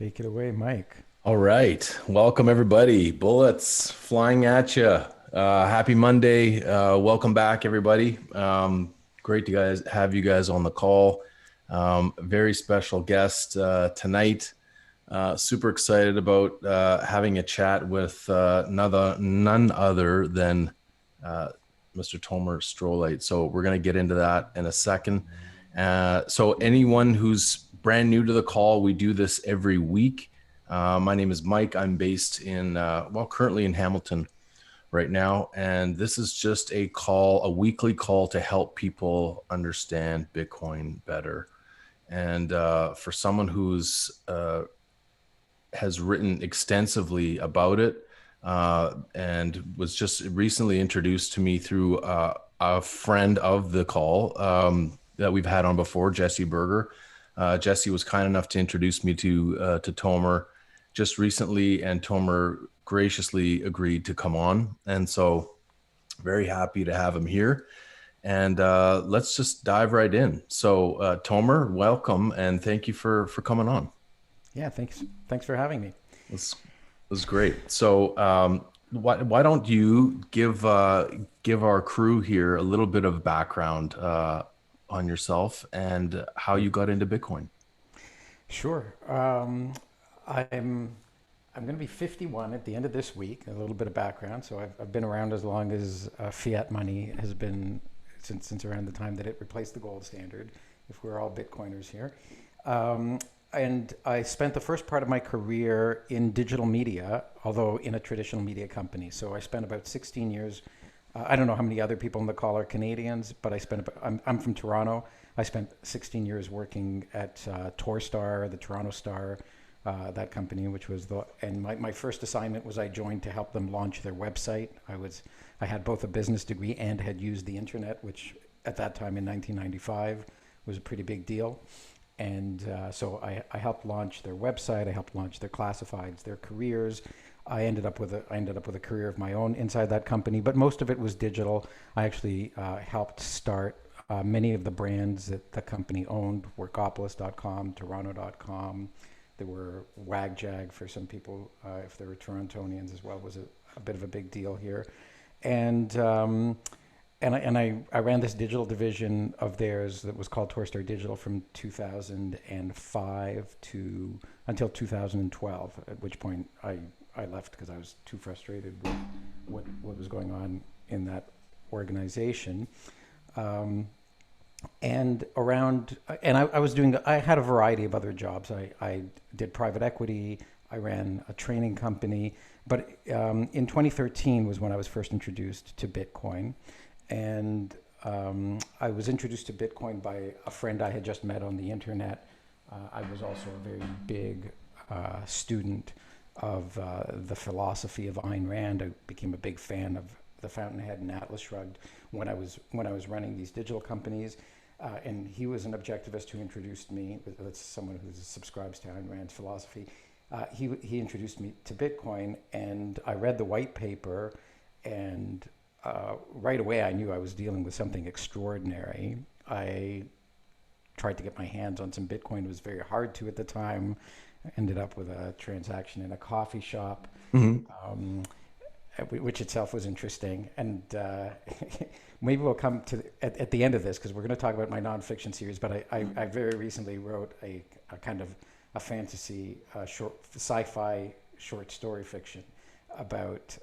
Take it away, Mike. All right. Welcome, everybody. Bullets flying at you. Happy Monday. Welcome back, everybody. Great to guys have you guys on the call. Very special guest tonight. Super excited about having a chat with none other than uh, Mr. Tomer Strolight. So we're going to get into that in a second. So anyone who's brand new to the call, we do this every week. My name is Mike. I'm based currently in Hamilton right now. And this is just a weekly call to help people understand Bitcoin better. And for someone who's has written extensively about it and was just recently introduced to me through a friend of the call that we've had on before, Jesse Berger. Jesse was kind enough to introduce me to Tomer just recently, and Tomer graciously agreed to come on. And so very happy to have him here. And let's just dive right in. So Tomer, welcome, and thank you for coming on. Yeah, thanks. Thanks for having me. This was great. So, why don't you give our crew here a little bit of background on yourself and how you got into Bitcoin? Sure. I'm I'm going to be 51 at the end of this week. A little bit of background. So I've been around as long as fiat money has been since around the time that it replaced the gold standard. If we're all Bitcoiners here. Um, and I spent the first part of my career in digital media, although in a traditional media company. So I spent about 16 years. I don't know how many other people in the call are Canadians, but I'm from Toronto. I spent 16 years working at Torstar, the Toronto Star, that company, which was and my first assignment was I joined to help them launch their website. I had both a business degree and had used the internet, which at that time in 1995 was a pretty big deal. And so I helped launch their website. I helped launch their classifieds, their careers. I ended up with a career of my own inside that company, but most of it was digital. I actually helped start many of the brands that the company owned: Workopolis.com, Toronto.com. There were WagJag for some people, if they were Torontonians as well, was a bit of a big deal here. And I ran this digital division of theirs that was called Torstar Digital from 2005 to until 2012, at which point I left because I was too frustrated with what was going on in that organization. Um, I was doing, I had a variety of other jobs. I did private equity, I ran a training company, but in 2013 was when I was first introduced to Bitcoin. And I was introduced to Bitcoin by a friend I had just met on the internet. I was also a very big student of the philosophy of Ayn Rand. I became a big fan of the Fountainhead and Atlas Shrugged when I was running these digital companies. And he was an objectivist who introduced me. That's someone who subscribes to Ayn Rand's philosophy. He introduced me to Bitcoin, and I read the white paper, and right away I knew I was dealing with something extraordinary. I tried to get my hands on some Bitcoin. It was very hard to at the time. I ended up with a transaction in a coffee shop. Mhm. Um, which itself was interesting. And maybe we'll come to at the end of this because we're going to talk about my nonfiction series. But I very recently wrote a kind of a fantasy short sci-fi short story fiction about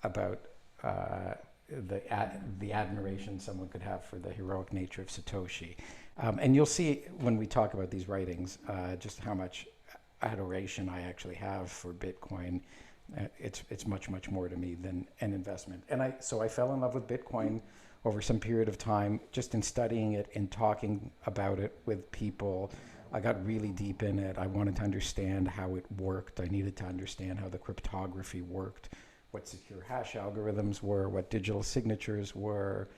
about uh, the admiration someone could have for the heroic nature of Satoshi. And you'll see when we talk about these writings just how much adoration I actually have for Bitcoin. It's much more to me than an investment. And I fell in love with Bitcoin over some period of time, just in studying it and talking about it with people. I got really deep in it. I wanted to understand how it worked. I needed to understand how the cryptography worked, what secure hash algorithms were, what digital signatures were,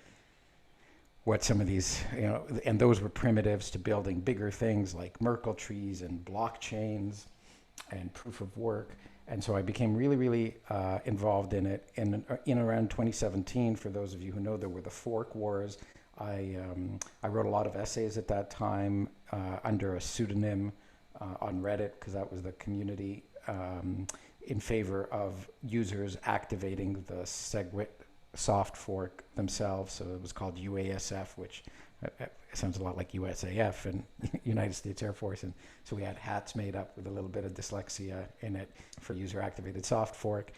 what some of these, and those were primitives to building bigger things like Merkle trees and blockchains and proof of work. And so I became really involved in it. In around 2017, for those of you who know, there were the fork wars. I wrote a lot of essays at that time under a pseudonym on Reddit, because that was the community in favor of users activating the SegWit soft fork themselves. So it was called UASF, which sounds a lot like USAF and United States Air Force. And so we had hats made up with a little bit of dyslexia in it for user activated soft fork.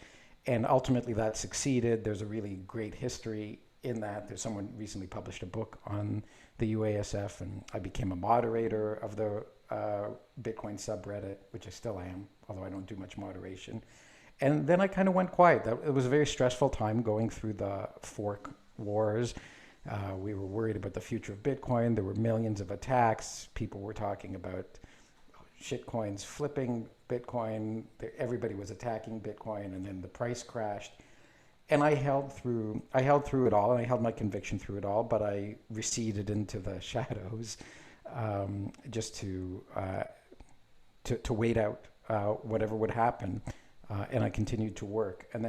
And ultimately that succeeded. There's a really great history in that. There's someone recently published a book on the UASF, and I became a moderator of the Bitcoin subreddit, which I still am, although I don't do much moderation. And then I kind of went quiet. It was a very stressful time going through the fork wars. We were worried about the future of Bitcoin. There were millions of attacks. People were talking about shitcoins flipping Bitcoin. Everybody was attacking Bitcoin, and then the price crashed. And I held through it all, and I held my conviction through it all, but I receded into the shadows just to wait out whatever would happen. And I continued to work. And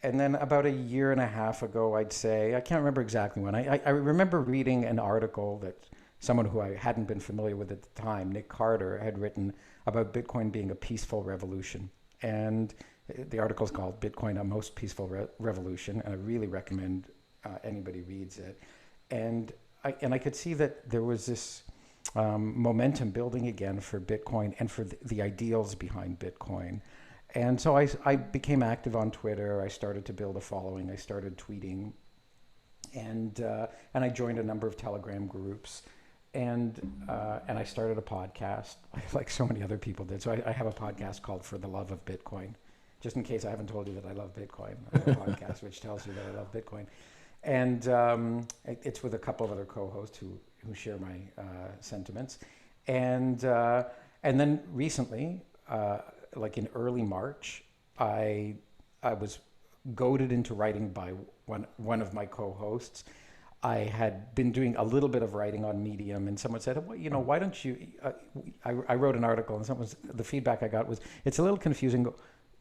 then about a year and a half ago, I'd say, I can't remember exactly when, I remember reading an article that someone who I hadn't been familiar with at the time, Nick Carter, had written about Bitcoin being a peaceful revolution. And the article is called Bitcoin, a Most Peaceful Revolution, and I really recommend anybody reads it. And I could see that there was this momentum building again for Bitcoin and for the ideals behind Bitcoin. And so I became active on Twitter. I started to build a following. I started tweeting, and I joined a number of Telegram groups, and I started a podcast, like so many other people did. So I have a podcast called For the Love of Bitcoin. Just in case I haven't told you that I love Bitcoin, I have a podcast which tells you that I love Bitcoin. And it's with a couple of other co-hosts who share my sentiments. And then recently, like in early March, I was goaded into writing by one of my co-hosts. I had been doing a little bit of writing on Medium, and someone said, well, why don't you, I wrote an article, and the feedback I got was, it's a little confusing.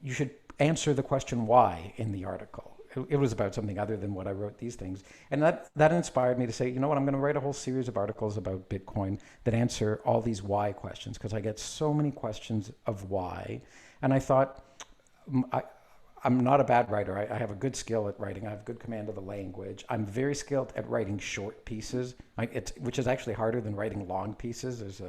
You should answer the question why in the article. It was about something other than what I wrote these things. And that inspired me to say, you know what, I'm going to write a whole series of articles about Bitcoin that answer all these why questions, because I get so many questions of why. And I thought, I'm not a bad writer. I have a good skill at writing. I have good command of the language. I'm very skilled at writing short pieces, which is actually harder than writing long pieces.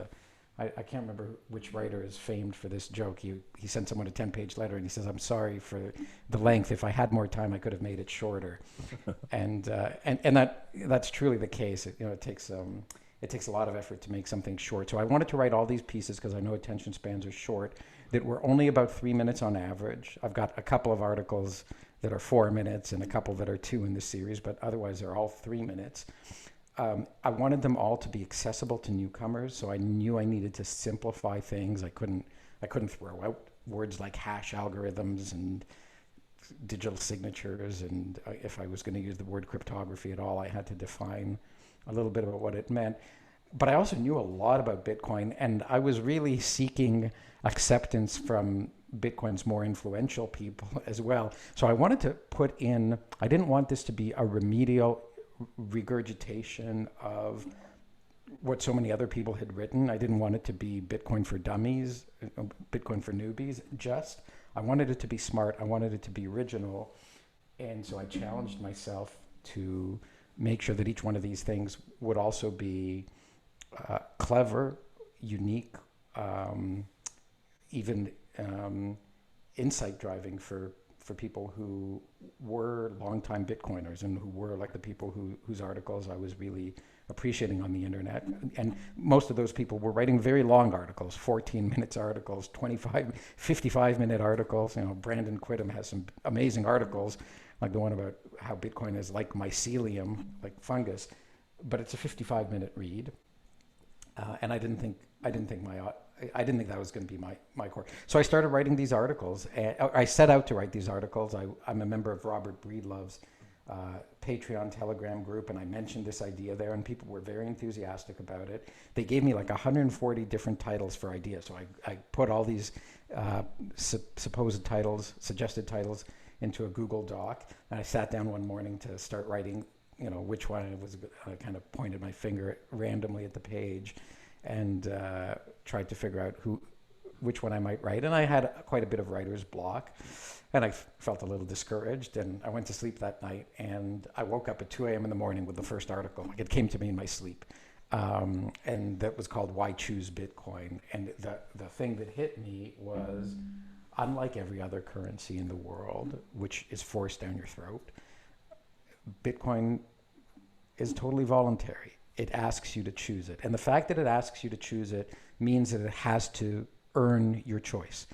I can't remember which writer is famed for this joke. He sent someone a 10-page letter, and he says, I'm sorry for the length. If I had more time, I could have made it shorter. and that's truly the case. It takes a lot of effort to make something short. So I wanted to write all these pieces, because I know attention spans are short, that were only about 3 minutes on average. I've got a couple of articles that are 4 minutes and a couple that are 2 in the series, but otherwise they're all 3 minutes. I wanted them all to be accessible to newcomers, so I knew I needed to simplify things. I couldn't throw out words like hash algorithms and digital signatures, and if I was going to use the word cryptography at all, I had to define a little bit about what it meant. But I also knew a lot about Bitcoin, and I was really seeking acceptance from Bitcoin's more influential people as well. So I wanted to put in, I didn't want this to be a remedial regurgitation of what so many other people had written. I didn't want it to be Bitcoin for dummies, Bitcoin for newbies, I wanted it to be smart. I wanted it to be original. And so I challenged myself to make sure that each one of these things would also be clever, unique, even insight driving for people who were longtime Bitcoiners and who were like the people whose articles I was really appreciating on the internet. And most of those people were writing very long articles, 14 minutes articles, 25, 55-minute articles. Brandon Quittem has some amazing articles, like the one about how Bitcoin is like mycelium, like fungus, but it's a 55-minute read. And I didn't think that was going to be my core. So I started writing these articles. I set out to write these articles. I'm a member of Robert Breedlove's Patreon Telegram group, and I mentioned this idea there, and people were very enthusiastic about it. They gave me like 140 different titles for ideas. So I put all these supposed titles, suggested titles, into a Google Doc, and I sat down one morning to start writing, which one I was. I kind of pointed my finger randomly at the page. and tried to figure out which one I might write. And I had quite a bit of writer's block, and I felt a little discouraged. And I went to sleep that night, and I woke up at 2 a.m. in the morning with the first article. Like, it came to me in my sleep, and that was called "Why Choose Bitcoin?" And the thing that hit me was, unlike every other currency in the world, which is forced down your throat, Bitcoin is totally voluntary. It asks you to choose it. And the fact that it asks you to choose it means that it has to earn your choice.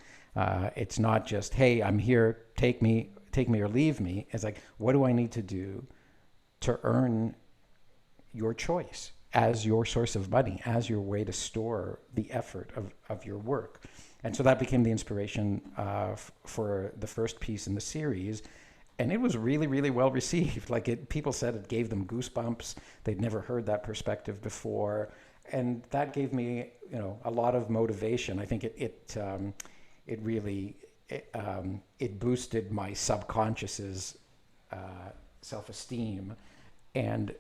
It's not just, hey, I'm here, take me or leave me. It's like, what do I need to do to earn your choice as your source of money, as your way to store the effort of your work? And so that became the inspiration for the first piece in the series. And it was really, really well received. Like, people said it gave them goosebumps. They'd never heard that perspective before. And that gave me, a lot of motivation. I think it really boosted my subconscious's self-esteem. And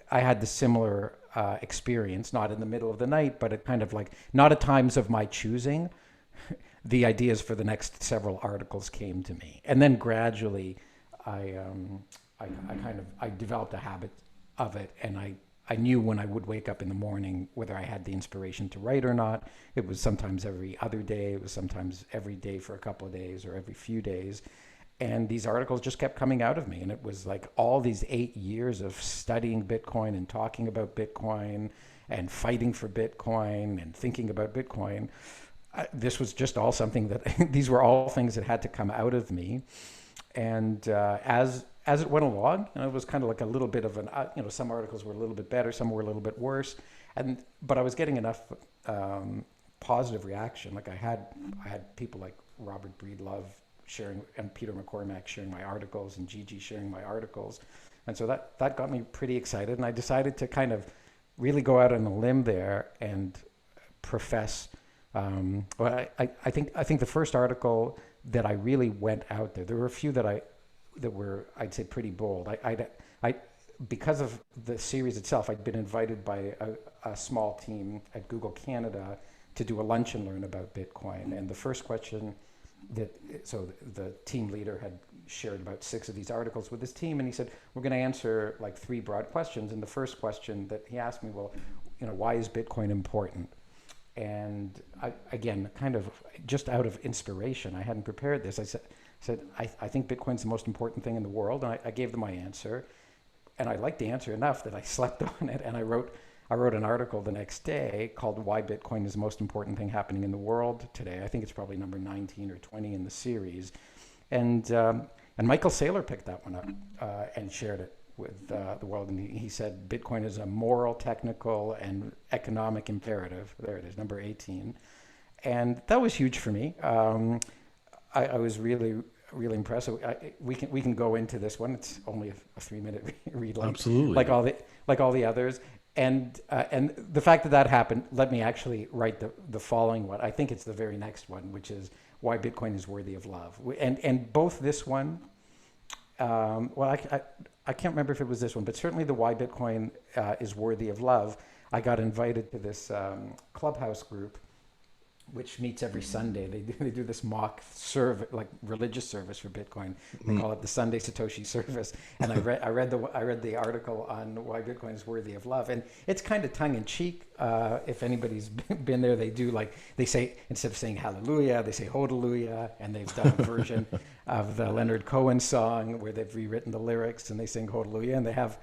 I had the similar experience, not in the middle of the night, but at kind of like, not at times of my choosing. The ideas for the next several articles came to me, and then gradually, I developed a habit of it, and I knew when I would wake up in the morning whether I had the inspiration to write or not. It was sometimes every other day. It was sometimes every day for a couple of days or every few days, and these articles just kept coming out of me. And it was like all these 8 years of studying Bitcoin and talking about Bitcoin and fighting for Bitcoin and thinking about Bitcoin. This was just all something that these were all things that had to come out of me. And as it went along, it was kind of like a little bit of an, some articles were a little bit better, some were a little bit worse. But I was getting enough positive reaction. Like, I had people like Robert Breedlove sharing, and Peter McCormack sharing my articles, and Gigi sharing my articles. And so that got me pretty excited. And I decided to kind of really go out on a limb there and profess. I think the first article that I really went out there were a few that were, I'd say, pretty bold. I because of the series itself, I'd been invited by a small team at Google Canada to do a lunch and learn about Bitcoin. And the first question so the team leader had shared about 6 of these articles with his team, and he said, we're going to answer like 3 broad questions. And the first question that he asked me, well, why is Bitcoin important? And again, kind of just out of inspiration, I hadn't prepared this. I said, I think Bitcoin's the most important thing in the world. And I gave them my answer. And I liked the answer enough that I slept on it. And I wrote an article the next day called "Why Bitcoin is the Most Important Thing Happening in the World Today." I think it's probably number 19 or 20 in the series. And Michael Saylor picked that one up and shared it with the world. And he said, Bitcoin is a moral, technical, and economic imperative. There it is, number 18. And that was huge for me. I was really, really impressed. We can go into this one. It's only a 3-minute read. Absolutely. Like all the others. And the fact that happened let me actually write the following one. I think it's the very next one, which is Why Bitcoin is Worthy of Love. And both this one, I can't remember if it was this one, but certainly the Why Bitcoin is Worthy of Love. I got invited to this Clubhouse group, which meets every Sunday. They do this mock service, like religious service for Bitcoin. They call it the Sunday Satoshi service. And I read the article on why Bitcoin is worthy of love. And it's kind of tongue in cheek. If anybody's been there, they say, instead of saying hallelujah, they say hodalooya. And they've done a version of the Leonard Cohen song where they've rewritten the lyrics and they sing hodalooya. And they have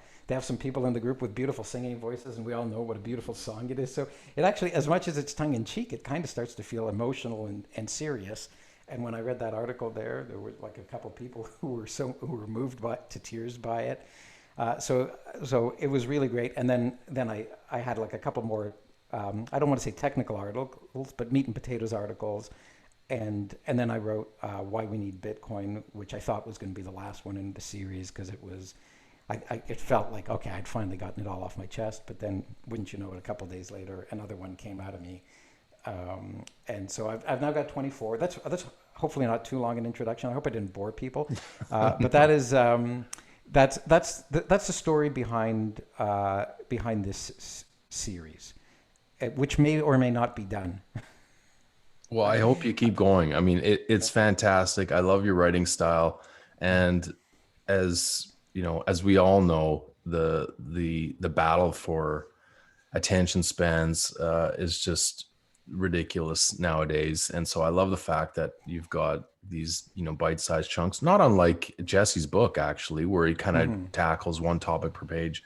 some people in the group with beautiful singing voices, and we all know what a beautiful song it is. So it actually, as much as it's tongue in cheek, it kind of starts to feel emotional and serious. And when I read that article there were like a couple people who were moved to tears by it. So it was really great. And then I had like a couple more, I don't want to say technical articles, but meat and potatoes articles. And then I wrote Why We Need Bitcoin, which I thought was going to be the last one in the series because it was, it felt like, okay, I'd finally gotten it all off my chest, but then wouldn't you know it, a couple of days later, another one came out of me. And so I've now got 24. That's hopefully not too long an introduction. I hope I didn't bore people. But that is, that's the story behind this series. which may or may not be done. Well, I hope you keep going. I mean, it's fantastic. I love your writing style, and as you know, as we all know, the battle for attention spans is just ridiculous nowadays. And so I love the fact that you've got these, bite-sized chunks, not unlike Jesse's book, actually, where he kind of tackles one topic per page.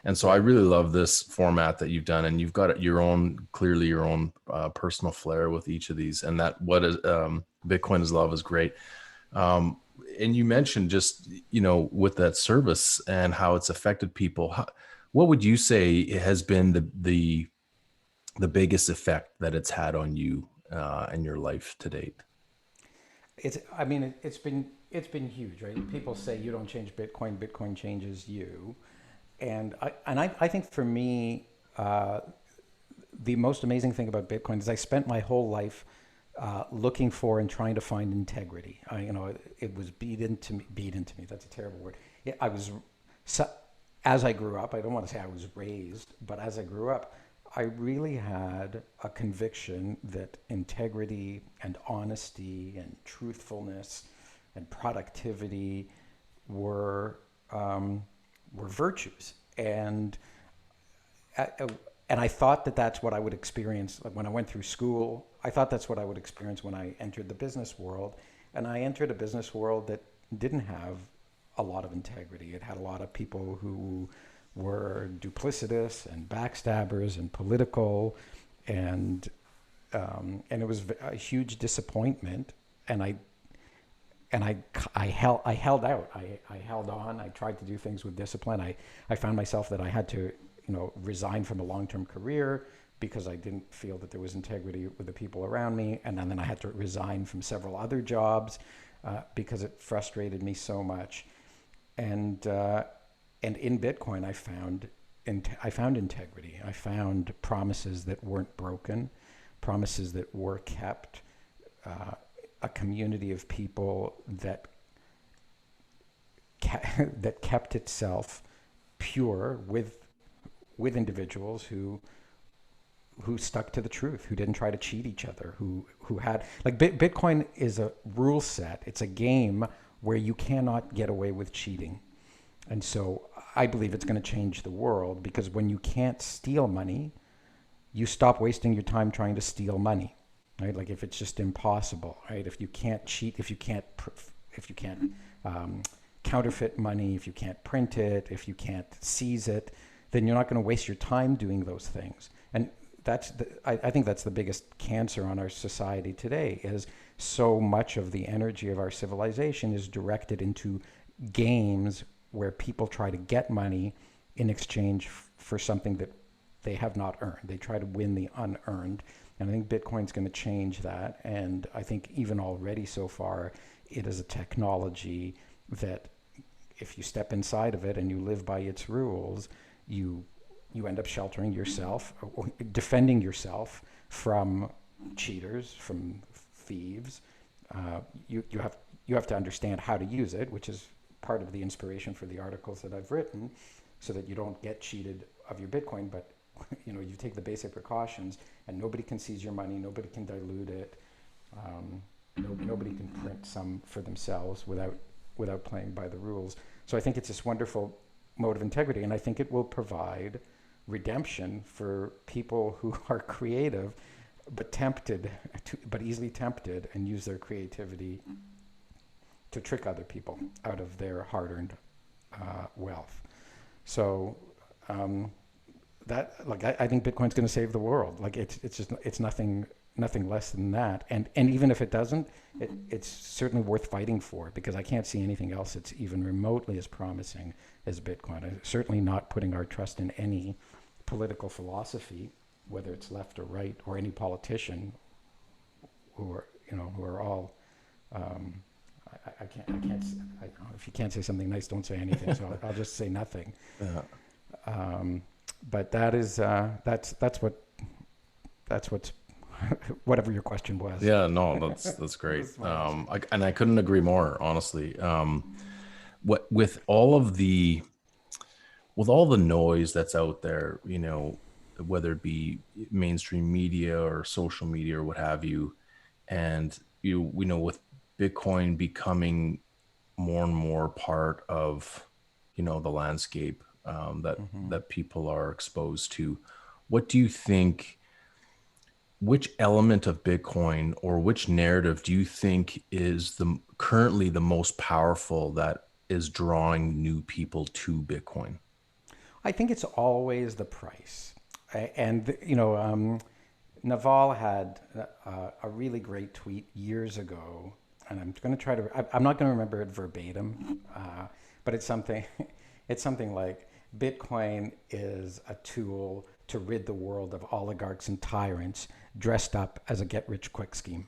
And so I Right. really love this format that you've done, and you've got clearly your own personal flair with each of these. And that what is Bitcoin is Love is great. Um, and you mentioned just, with that service and how it's affected people. What would you say has been the biggest effect that it's had on you in your life to date? I mean, it's been huge, right? People say you don't change Bitcoin, Bitcoin changes you. And I think for me, the most amazing thing about Bitcoin is I spent my whole life looking for and trying to find integrity. It was beat into me. Beat into me. That's a terrible word. I was, so, as I grew up. I don't want to say I was raised, but as I grew up, I really had a conviction that integrity and honesty and truthfulness and productivity were were virtues, uh, and I thought that that's what I would experience like when I went through school. I thought that's what I would experience when I entered the business world, and I entered a business world that didn't have a lot of integrity. It had a lot of people who were duplicitous and backstabbers and political, and and it was a huge disappointment. And I held out. I held on. I tried to do things with discipline. I found myself that I had to, resign from a long-term career because I didn't feel that there was integrity with the people around me. And then I had to resign from several other jobs because it frustrated me so much. And and in Bitcoin, I found integrity. I found promises that weren't broken, promises that were kept. A community of people that kept itself pure with individuals who stuck to the truth, who didn't try to cheat each other, who had like Bitcoin is a rule set. It's a game where you cannot get away with cheating. And so I believe it's going to change the world, because when you can't steal money, you stop wasting your time trying to steal money, right? Like if it's just impossible, right? If you can't cheat, if you can't counterfeit money, if you can't print it, if you can't seize it, then you're not going to waste your time doing those things. And I think that's the biggest cancer on our society today, is so much of the energy of our civilization is directed into games where people try to get money in exchange for something that they have not earned. They try to win the unearned. And I think Bitcoin's going to change that. And I think even already so far, it is a technology that if you step inside of it and you live by its rules, you end up sheltering yourself, or defending yourself from cheaters, from thieves. You have to understand how to use it, which is part of the inspiration for the articles that I've written, so that you don't get cheated of your Bitcoin. But you take the basic precautions, and nobody can seize your money, nobody can dilute it, nobody can print some for themselves without playing by the rules. So I think it's this wonderful mode of integrity, and I think it will provide redemption for people who are creative but easily tempted, and use their creativity to trick other people out of their hard-earned wealth. So I think Bitcoin's going to save the world. Like it's nothing less than that. And even if it doesn't, it's certainly worth fighting for, because I can't see anything else that's even remotely as promising as Bitcoin. I'm certainly not putting our trust in any political philosophy, whether it's left or right, or any politician who are all. I can't. If you can't say something nice, don't say anything. So I'll just say nothing. Yeah. But that's what's whatever your question was. Yeah, no, that's great. And I couldn't agree more, honestly. With all the noise that's out there, whether it be mainstream media or social media or what have you. And we know with Bitcoin becoming more and more part of, the landscape, that people are exposed to. What do you think? Which element of Bitcoin or which narrative do you think is currently the most powerful that is drawing new people to Bitcoin? I think it's always the price. And, Naval had a really great tweet years ago, and I'm going to try to, I'm not going to remember it verbatim, but it's something, it's something like Bitcoin is a tool to rid the world of oligarchs and tyrants dressed up as a get-rich-quick scheme.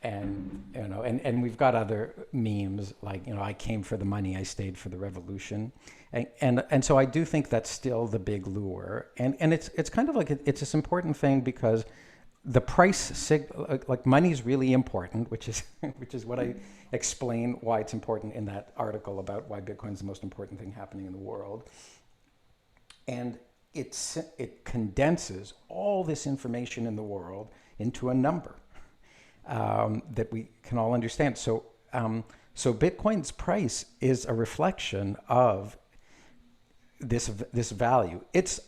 And we've got other memes like, I came for the money, I stayed for the revolution. And so I do think that's still the big lure. And it's kind of like, it's this important thing because the like money is really important, which is what I explain why it's important in that article about why Bitcoin's the most important thing happening in the world. And it condenses all this information in the world into a number that we can all understand. So Bitcoin's price is a reflection of this value. It's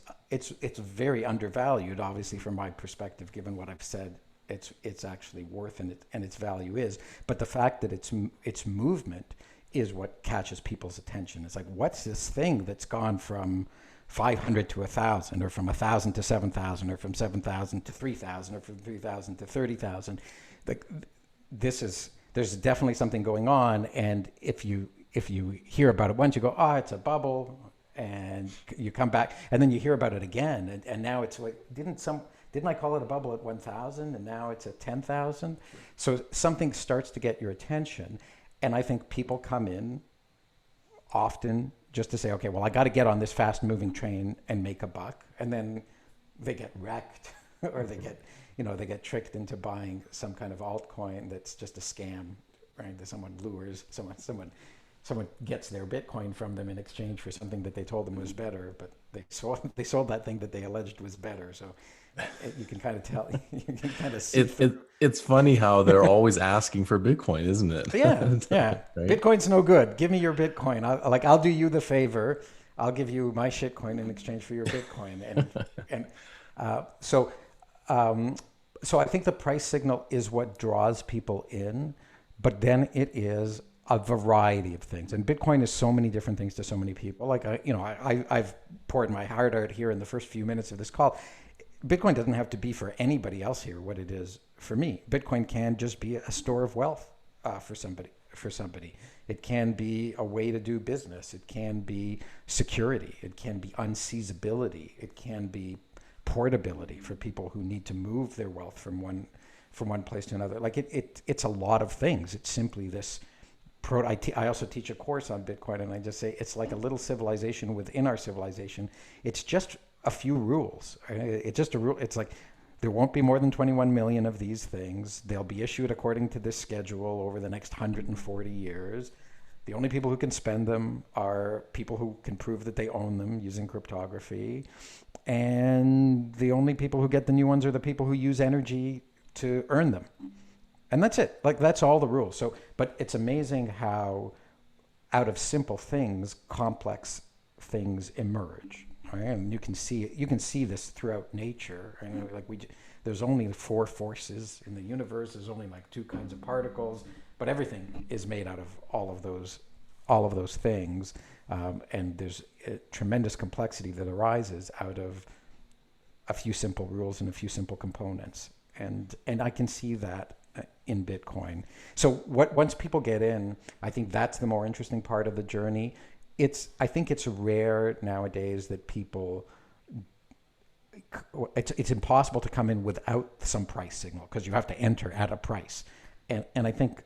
very undervalued, obviously, from my perspective, given what I've said. It's actually worth and its value is. But the fact that its movement is what catches people's attention. It's like, what's this thing that's gone from 500 to 1,000, or from 1,000 to 7,000, or from 7,000 to 3,000, or from 3,000 to 30,000? There's definitely something going on, and if you hear about it once, you go, oh, it's a bubble, and you come back, and then you hear about it again, and now it's like, didn't I call it a bubble at 1,000, and now it's at 10,000? So something starts to get your attention, and I think people come in often just to say, okay, well, I got to get on this fast-moving train and make a buck, and then they get wrecked, or they get tricked into buying some kind of altcoin that's just a scam, right? That someone lures, someone gets their Bitcoin from them in exchange for something that they told them was better, but they sold that thing that they alleged was better. So you can kind of tell, you can kind of see. It's funny how they're always asking for Bitcoin, isn't it? Yeah. Right? Bitcoin's no good. Give me your Bitcoin. I'll do you the favor. I'll give you my shitcoin in exchange for your Bitcoin. So I think the price signal is what draws people in, but then it is a variety of things. And Bitcoin is so many different things to so many people. Like, I've poured my heart out here in the first few minutes of this call. Bitcoin doesn't have to be for anybody else here what it is for me. Bitcoin can just be a store of wealth for somebody. It can be a way to do business. It can be security. It can be unseizability. It can be portability for people who need to move their wealth from one place to another. Like it's a lot of things. It's simply this. I also teach a course on Bitcoin, and I just say it's like a little civilization within our civilization. It's just a few rules. It's just a rule. It's like there won't be more than 21 million of these things. They'll be issued according to this schedule over the next 140 years. The only people who can spend them are people who can prove that they own them using cryptography. And the only people who get the new ones are the people who use energy to earn them. And that's it. Like, that's all the rules. So, but it's amazing how out of simple things, complex things emerge. Right? And you can see this throughout nature. Right? Like there's only 4 forces in the universe. There's only like 2 kinds of particles, but everything is made out of all of those things. And there's a tremendous complexity that arises out of a few simple rules and a few simple components. And I can see that in Bitcoin. So once people get in, I think that's the more interesting part of the journey. I think it's rare nowadays that people, it's impossible to come in without some price signal, because you have to enter at a price. And I think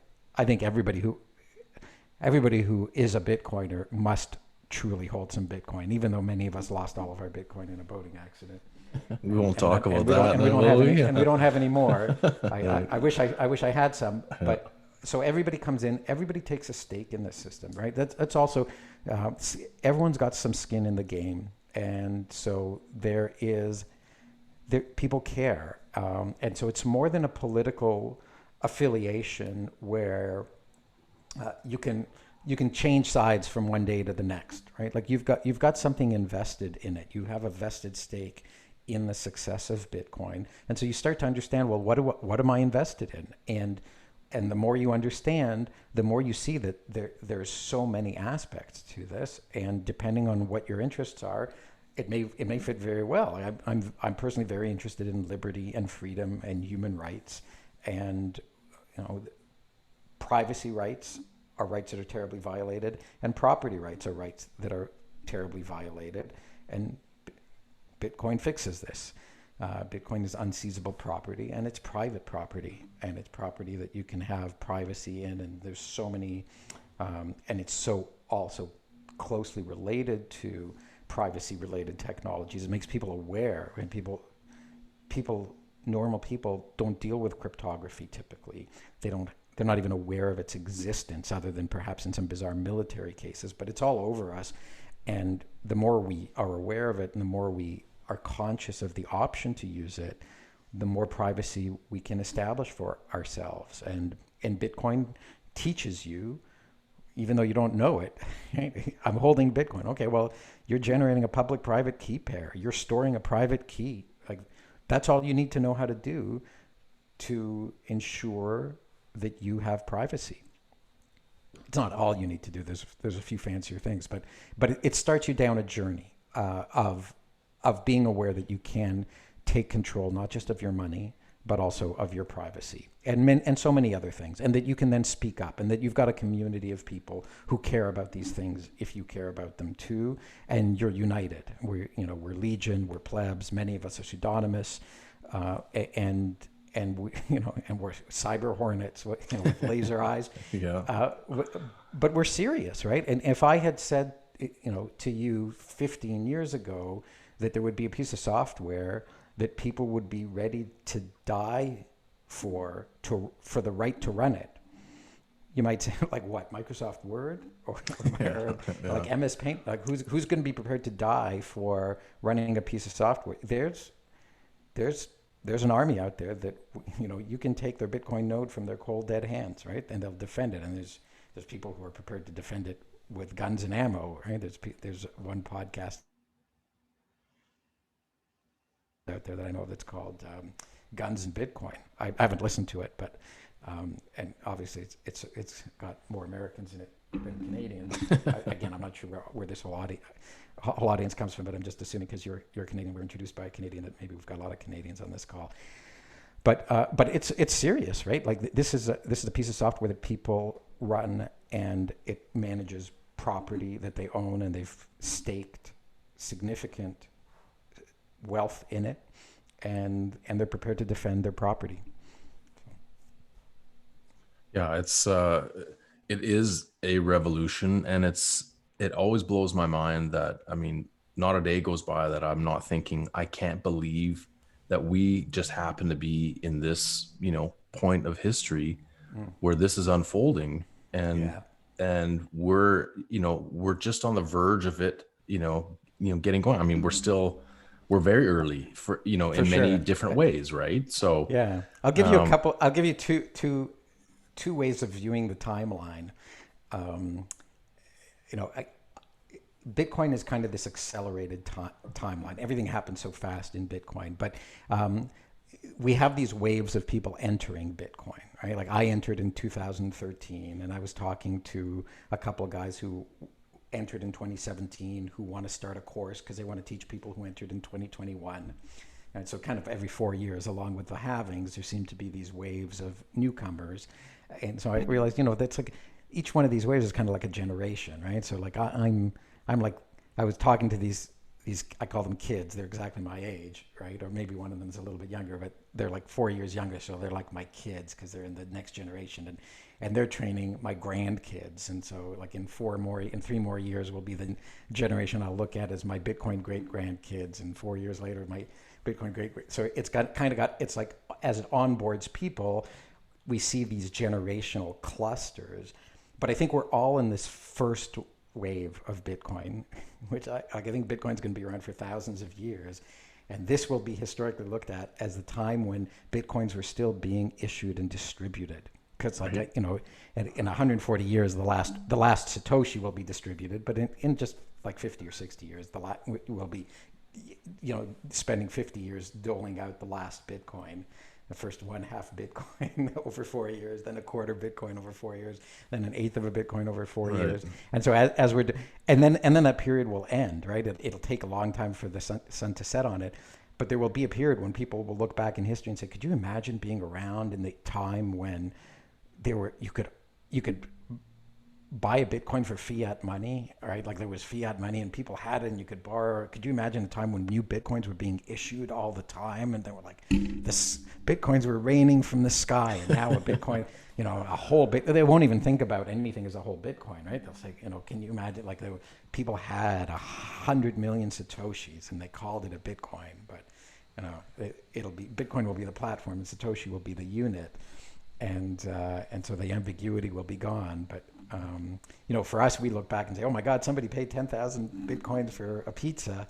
everybody who is a Bitcoiner must truly hold some Bitcoin, even though many of us lost all of our Bitcoin in a boating accident. We won't talk about that. And we don't have any more. I wish I had some, but so everybody comes in, everybody takes a stake in this system, right? That's also, everyone's got some skin in the game. And so people care. And so it's more than a political affiliation where you can change sides from one day to the next, right? Like you've got something invested in it. You have a vested stake in the success of Bitcoin, and so you start to understand, well, what am I invested in? And the more you understand, the more you see that there's so many aspects to this, and depending on what your interests are, it may fit very well. I'm personally very interested in liberty and freedom and human rights, and you know, privacy rights are rights that are terribly violated, and property rights are rights that are terribly violated. And Bitcoin fixes this. Bitcoin is unseizable property, and it's private property, and it's property that you can have privacy in. And there's so many, and it's so also closely related to privacy-related technologies. It makes people aware, and normal people don't deal with cryptography typically. They're not even aware of its existence, other than perhaps in some bizarre military cases, but it's all over us. And the more we are aware of it, and the more we are conscious of the option to use it, the more privacy we can establish for ourselves. And Bitcoin teaches you, even though you don't know it, I'm holding Bitcoin. Okay, well, you're generating a public-private key pair. You're storing a private key. Like, that's all you need to know how to do to ensure that you have privacy. It's not all you need to do. There's a few fancier things, but it starts you down a journey of being aware that you can take control not just of your money, but also of your privacy, and so many other things, and that you can then speak up, and that you've got a community of people who care about these things if you care about them too, and you're united. We're legion, we're plebs, many of us are pseudonymous, and we, and we're cyber hornets, with laser eyes. Yeah. But we're serious, right? And if I had said, to you 15 years ago that there would be a piece of software that people would be ready to die for the right to run it, you might say, like, what, Microsoft Word or like MS Paint? Like, who's going to be prepared to die for running a piece of software? There's an army out there that, you can take their Bitcoin node from their cold dead hands, right? And they'll defend it. And there's people who are prepared to defend it with guns and ammo, right? There's one podcast out there that I know that's called Guns and Bitcoin. I haven't listened to it, but and obviously it's got more Americans in it than Canadians. Again, I'm not sure where this whole audience comes from, but I'm just assuming because you're Canadian, we're introduced by a Canadian, that maybe we've got a lot of Canadians on this call. But it's serious, right? Like, this is a piece of software that people run, and it manages property that they own, and they've staked significant wealth in it, and they're prepared to defend their property. Yeah, it is a revolution, and it always blows my mind that, not a day goes by that I'm not thinking, I can't believe that we just happen to be in this, point of history where this is unfolding, and we're just on the verge of it, getting going. We're very early for in many different ways, right? So yeah, I'll give you a couple. I'll give you two ways of viewing the timeline. Bitcoin is kind of this accelerated timeline. Everything happens so fast in Bitcoin, but we have these waves of people entering Bitcoin, right? Like, I entered in 2013, and I was talking to a couple of guys who entered in 2017 who want to start a course because they want to teach people who entered in 2021. And so kind of every 4 years, along with the halvings, there seem to be these waves of newcomers. And so I realized, that's like, each one of these waves is kind of like a generation, right? So like, I'm like, I was talking to these, I call them kids. They're exactly my age, right? Or maybe one of them is a little bit younger, but they're like 4 years younger. So they're like my kids because they're in the next generation, and they're training my grandkids. And so like in 3 more years will be the generation I'll look at as my Bitcoin great grandkids. And 4 years later, my Bitcoin great. So it's it's like, as it onboards people, we see these generational clusters. But I think we're all in this first wave of Bitcoin, which I think Bitcoin's going to be around for thousands of years. And this will be historically looked at as the time when Bitcoins were still being issued and distributed. Because in 140 years, the last Satoshi will be distributed, but in just like 50 or 60 years, we'll be, spending 50 years doling out the last Bitcoin. The first 1/2 Bitcoin over 4 years, then a quarter Bitcoin over 4 years, then an eighth of a Bitcoin over 4 years, and so and then that period will end, right? It'll take a long time for the sun to set on it, but there will be a period when people will look back in history and say, "Could you imagine being around in the time when you could buy a Bitcoin for fiat money, right? Like there was fiat money and people had it and you could borrow. Could you imagine a time when new Bitcoins were being issued all the time and they were like, this Bitcoins were raining from the sky and now a Bitcoin, a whole bit, they won't even think about anything as a whole Bitcoin, right? They'll say, can you imagine like people had 100 million Satoshis and they called it a Bitcoin, but Bitcoin will be the platform and Satoshi will be the unit. And so the ambiguity will be gone. But, for us, we look back and say, oh my God, somebody paid 10,000 Bitcoins for a pizza,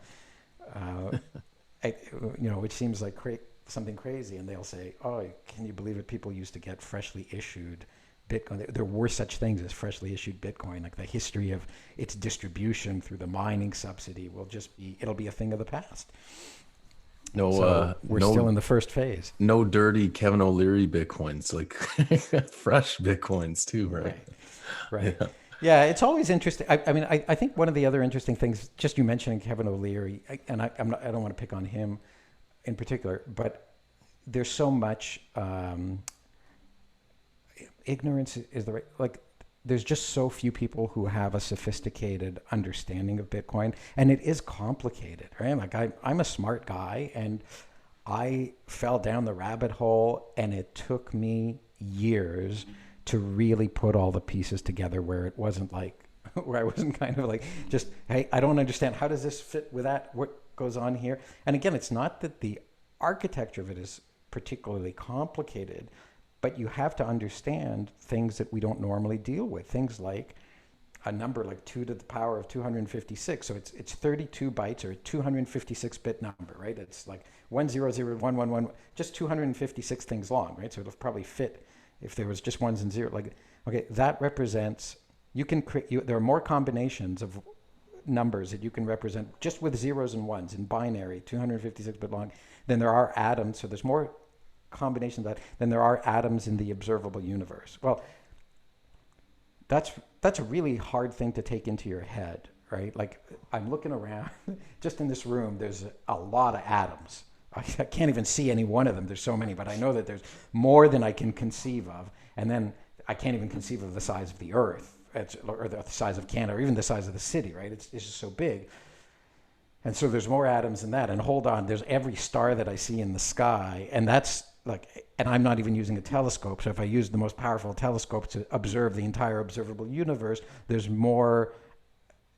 which seems like something crazy. And they'll say, oh, can you believe it? People used to get freshly issued Bitcoin. There were such things as freshly issued Bitcoin. Like the history of its distribution through the mining subsidy it'll be a thing of the past. We're still in the first phase. No dirty Kevin O'Leary Bitcoins, like fresh Bitcoins too, right? Right. Yeah, it's always interesting. I think one of the other interesting things, just you mentioning Kevin O'Leary, and I don't want to pick on him in particular, but there's so much ignorance is the right, like there's just so few people who have a sophisticated understanding of Bitcoin, and it is complicated, right? Like I'm a smart guy, and I fell down the rabbit hole, and it took me years to really put all the pieces together where it wasn't like, where I wasn't kind of like, just, hey, I don't understand. How does this fit with that? What goes on here? And again, it's not that the architecture of it is particularly complicated, but you have to understand things that we don't normally deal with. Things like a number like 2 to the power of 256. So it's 32 bytes or a 256-bit number, right? It's like 1001111, just 256 things long, right? So it'll probably fit if there was just ones and zeros. Like, okay, that represents, there are more combinations of numbers that you can represent just with zeros and ones in binary, 256-bit long, than there are atoms. So there's more combinations of that than there are atoms in the observable universe. Well, that's a really hard thing to take into your head, right? Like I'm looking around, just in this room, there's a lot of atoms. I can't even see any one of them. There's so many, but I know that there's more than I can conceive of. And then I can't even conceive of the size of the Earth, or the size of Canada, or even the size of the city, right? It's just so big. And so there's more atoms than that. And hold on, there's every star that I see in the sky, and that's like, and I'm not even using a telescope. So if I use the most powerful telescope to observe the entire observable universe, there's more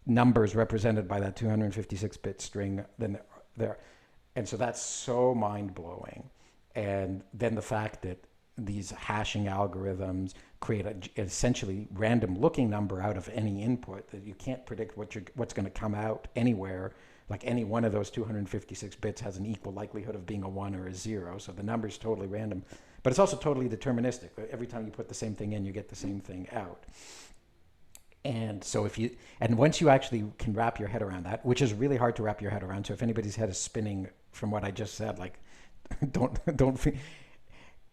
numbers represented by that 256-bit string than there. And so that's so mind-blowing. And then the fact that these hashing algorithms create an essentially random-looking number out of any input, that you can't predict what's going to come out anywhere. Like any one of those 256 bits has an equal likelihood of being a 1 or a 0. So the number's totally random. But it's also totally deterministic. Every time you put the same thing in, you get the same thing out. And so once you actually can wrap your head around that, which is really hard to wrap your head around. So if anybody's head is spinning from what I just said, like,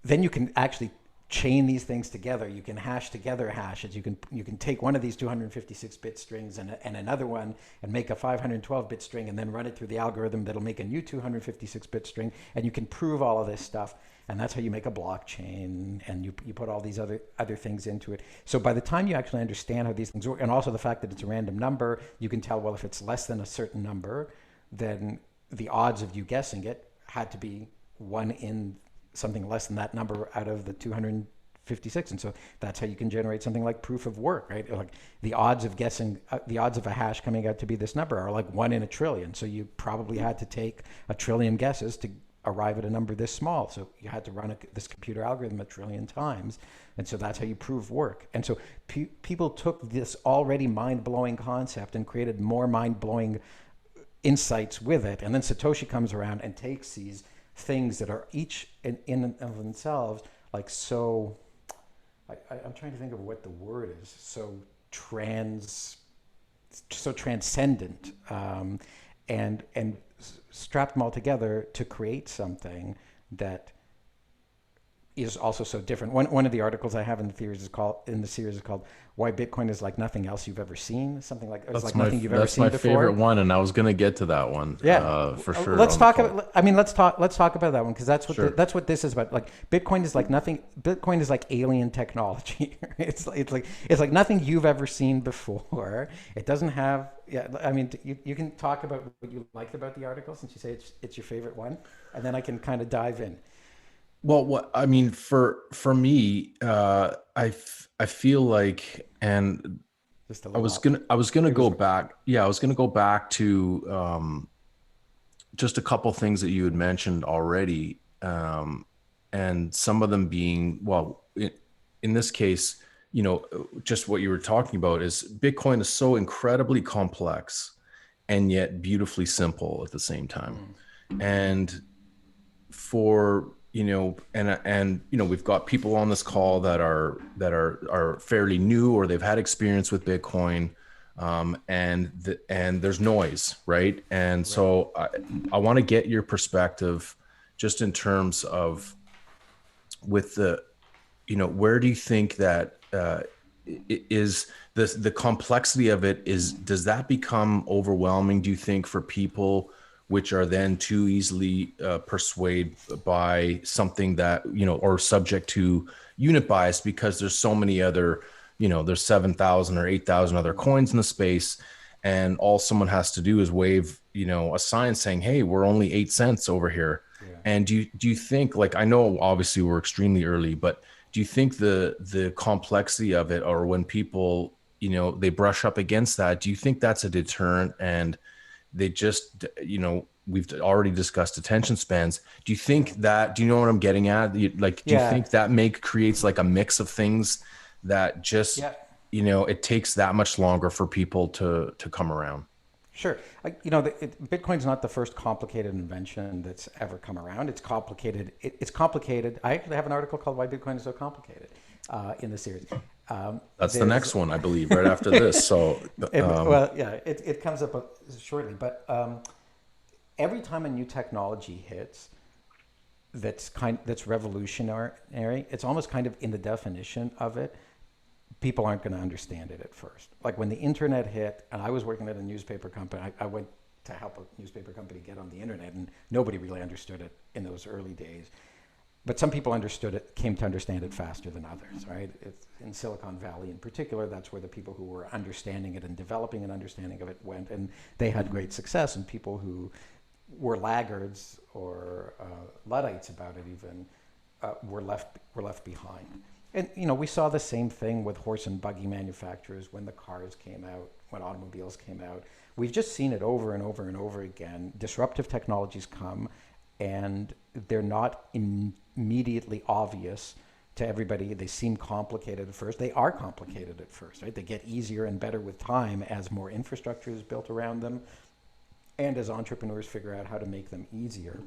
then you can actually chain these things together. You can hash together hashes. You can take one of these 256-bit strings and another one and make a 512-bit string and then run it through the algorithm that'll make a new 256-bit string. And you can prove all of this stuff. And that's how you make a blockchain, and you put all these other things into it. So by the time you actually understand how these things work, and also the fact that it's a random number, you can tell, well, if it's less than a certain number, then the odds of you guessing it had to be 1 in something less than that number out of the 256. And so that's how you can generate something like proof of work, right? Like the odds of guessing, the odds of a hash coming out to be this number are like 1 in a trillion. So you probably had to take a trillion guesses arrive at a number this small. So you had to run this computer algorithm a trillion times. And so that's how you prove work. And so people took this already mind-blowing concept and created more mind-blowing insights with it. And then Satoshi comes around and takes these things that are each in and of themselves like so, I'm trying to think of what the word is, so transcendent, and strapped them all together to create something that is also so different. One of the articles I have in the series is called "Why Bitcoin is Like Nothing Else You've Ever Seen." Something like it's like nothing you've ever seen before. That's my favorite one, and I was going to get to that one. Yeah, for sure. Let's talk about. I mean, let's talk about that one because that's what that's what this is about. Like Bitcoin is like nothing. Bitcoin is like alien technology. it's like nothing you've ever seen before. It doesn't have. Yeah, I mean, you can talk about what you liked about the article since you say it's your favorite one, and then I can kind of dive in. Well, what I mean for me, I feel like, and Just a I little. was gonna go back. Yeah, I was gonna go back to just a couple things that you had mentioned already, and some of them being, well, in this case, just what you were talking about is Bitcoin is so incredibly complex and yet beautifully simple at the same time, and for we've got people on this call that are fairly new or they've had experience with Bitcoin, and there's noise, right? And so I want to get your perspective just in terms of with the, where do you think that is the complexity of it does that become overwhelming, do you think, for people which are then too easily persuaded by something that, or subject to unit bias because there's so many other, there's 7,000 or 8,000 other coins in the space, and all someone has to do is wave, a sign saying, hey, we're only 8 cents over here. Yeah. And do you think, like, I know obviously we're extremely early, but do you think the complexity of it, or when people, they brush up against that, do you think that's a deterrent? And they just, we've already discussed attention spans. Do you think that, do you know what I'm getting at? Do you think that creates like a mix of things that just, it takes that much longer for people to come around? Sure. Bitcoin's not the first complicated invention that's ever come around. It's complicated. It's complicated. I actually have an article called "Why Bitcoin is So Complicated" in the series. That's the next one, I believe, right after this. So, it comes up shortly. But every time a new technology hits, that's revolutionary. It's almost kind of in the definition of it. People aren't going to understand it at first. Like when the internet hit, and I was working at a newspaper company. I went to help a newspaper company get on the internet, and nobody really understood it in those early days. But some people came to understand it faster than others, right? In Silicon Valley in particular, that's where the people who were understanding it and developing an understanding of it went, and they had great success. And people who were laggards or Luddites about it even were left behind. And we saw the same thing with horse and buggy manufacturers when the cars came out, when automobiles came out. We've just seen it over and over and over again. Disruptive technologies come, and they're not immediately obvious to everybody. They seem complicated at first. They are complicated at first, right? They get easier and better with time as more infrastructure is built around them and as entrepreneurs figure out how to make them easier.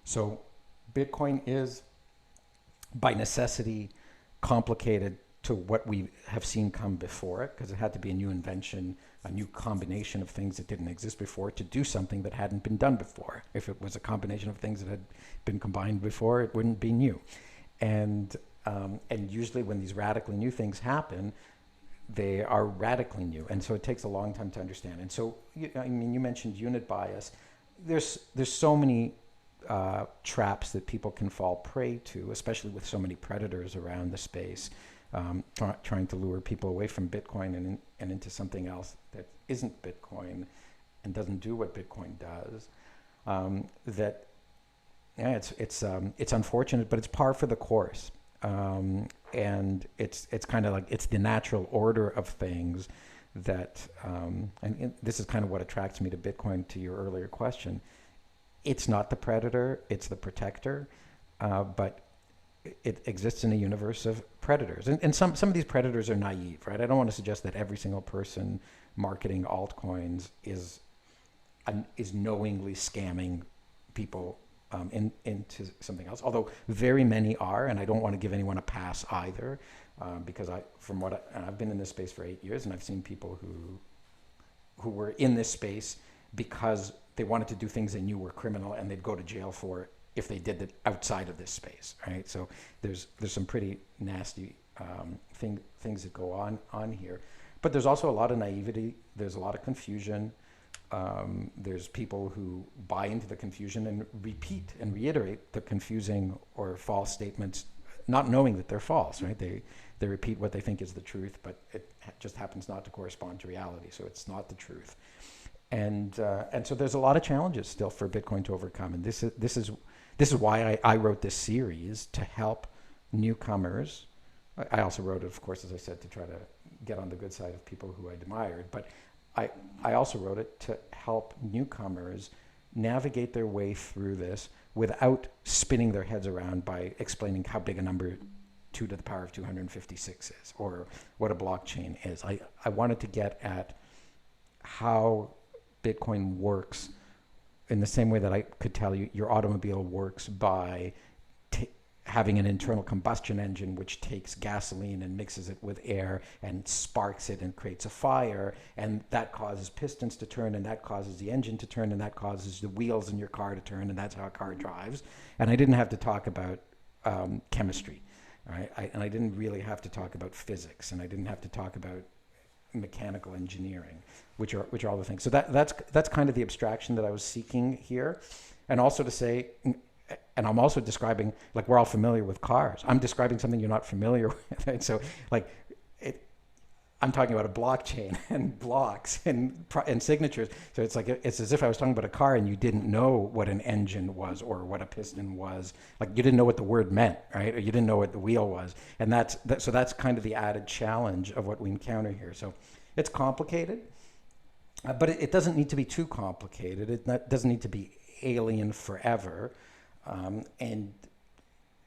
So Bitcoin is, by necessity, complicated to what we have seen come before it, because it had to be a new invention, a new combination of things that didn't exist before to do something that hadn't been done before. If it was a combination of things that had been combined before, it wouldn't be new. And usually when these radically new things happen, they are radically new. And so it takes a long time to understand. And so, you mentioned unit bias. There's so many traps that people can fall prey to, especially with so many predators around the space, trying to lure people away from Bitcoin and into something else that isn't Bitcoin and doesn't do what Bitcoin does. It's unfortunate, but it's par for the course. And it's kind of like, it's the natural order of things that, and this is kind of what attracts me to Bitcoin, to your earlier question. it's not the predator, it's the protector, but it exists in a universe of predators. And some of these predators are naive, right? I don't want to suggest that every single person marketing altcoins is knowingly scamming people into something else. Although very many are, and I don't want to give anyone a pass either, because I've been in this space for 8 years, and I've seen people who were in this space because they wanted to do things they knew were criminal, and they'd go to jail for it if they did it outside of this space, right? So there's some pretty nasty things that go on here. But there's also a lot of naivety. There's a lot of confusion. There's people who buy into the confusion and repeat and reiterate the confusing or false statements, not knowing that they're false, right? They repeat what they think is the truth, but it just happens not to correspond to reality, so it's not the truth. And so there's a lot of challenges still for Bitcoin to overcome, and this is why I wrote this series, to help newcomers. I also wrote it, of course, as I said, to try to get on the good side of people who I admired, but I also wrote it to help newcomers navigate their way through this without spinning their heads around by explaining how big a number 2 to the power of 256 is, or what a blockchain is. I wanted to get at how Bitcoin works in the same way that I could tell you your automobile works by having an internal combustion engine which takes gasoline and mixes it with air and sparks it and creates a fire, and that causes pistons to turn, and that causes the engine to turn, and that causes the wheels in your car to turn, and that's how a car drives. And I didn't have to talk about chemistry, right? And I didn't really have to talk about physics, and I didn't have to talk about mechanical engineering, which are all the things. So that's kind of the abstraction that I was seeking here. And also to say, and I'm also describing, like, we're all familiar with cars. I'm describing something you're not familiar with. Right? So, like, I'm talking about a blockchain and blocks and signatures. So it's as if I was talking about a car and you didn't know what an engine was or what a piston was. Like, you didn't know what the word meant, right? Or you didn't know what the wheel was. And so that's kind of the added challenge of what we encounter here. So it's complicated, but it doesn't need to be too complicated. It doesn't need to be alien forever. And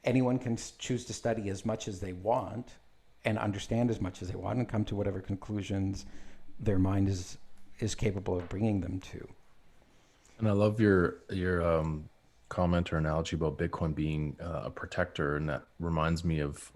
anyone can choose to study as much as they want and understand as much as they want and come to whatever conclusions their mind is capable of bringing them to. And I love your comment or analogy about Bitcoin being a protector, and that reminds me of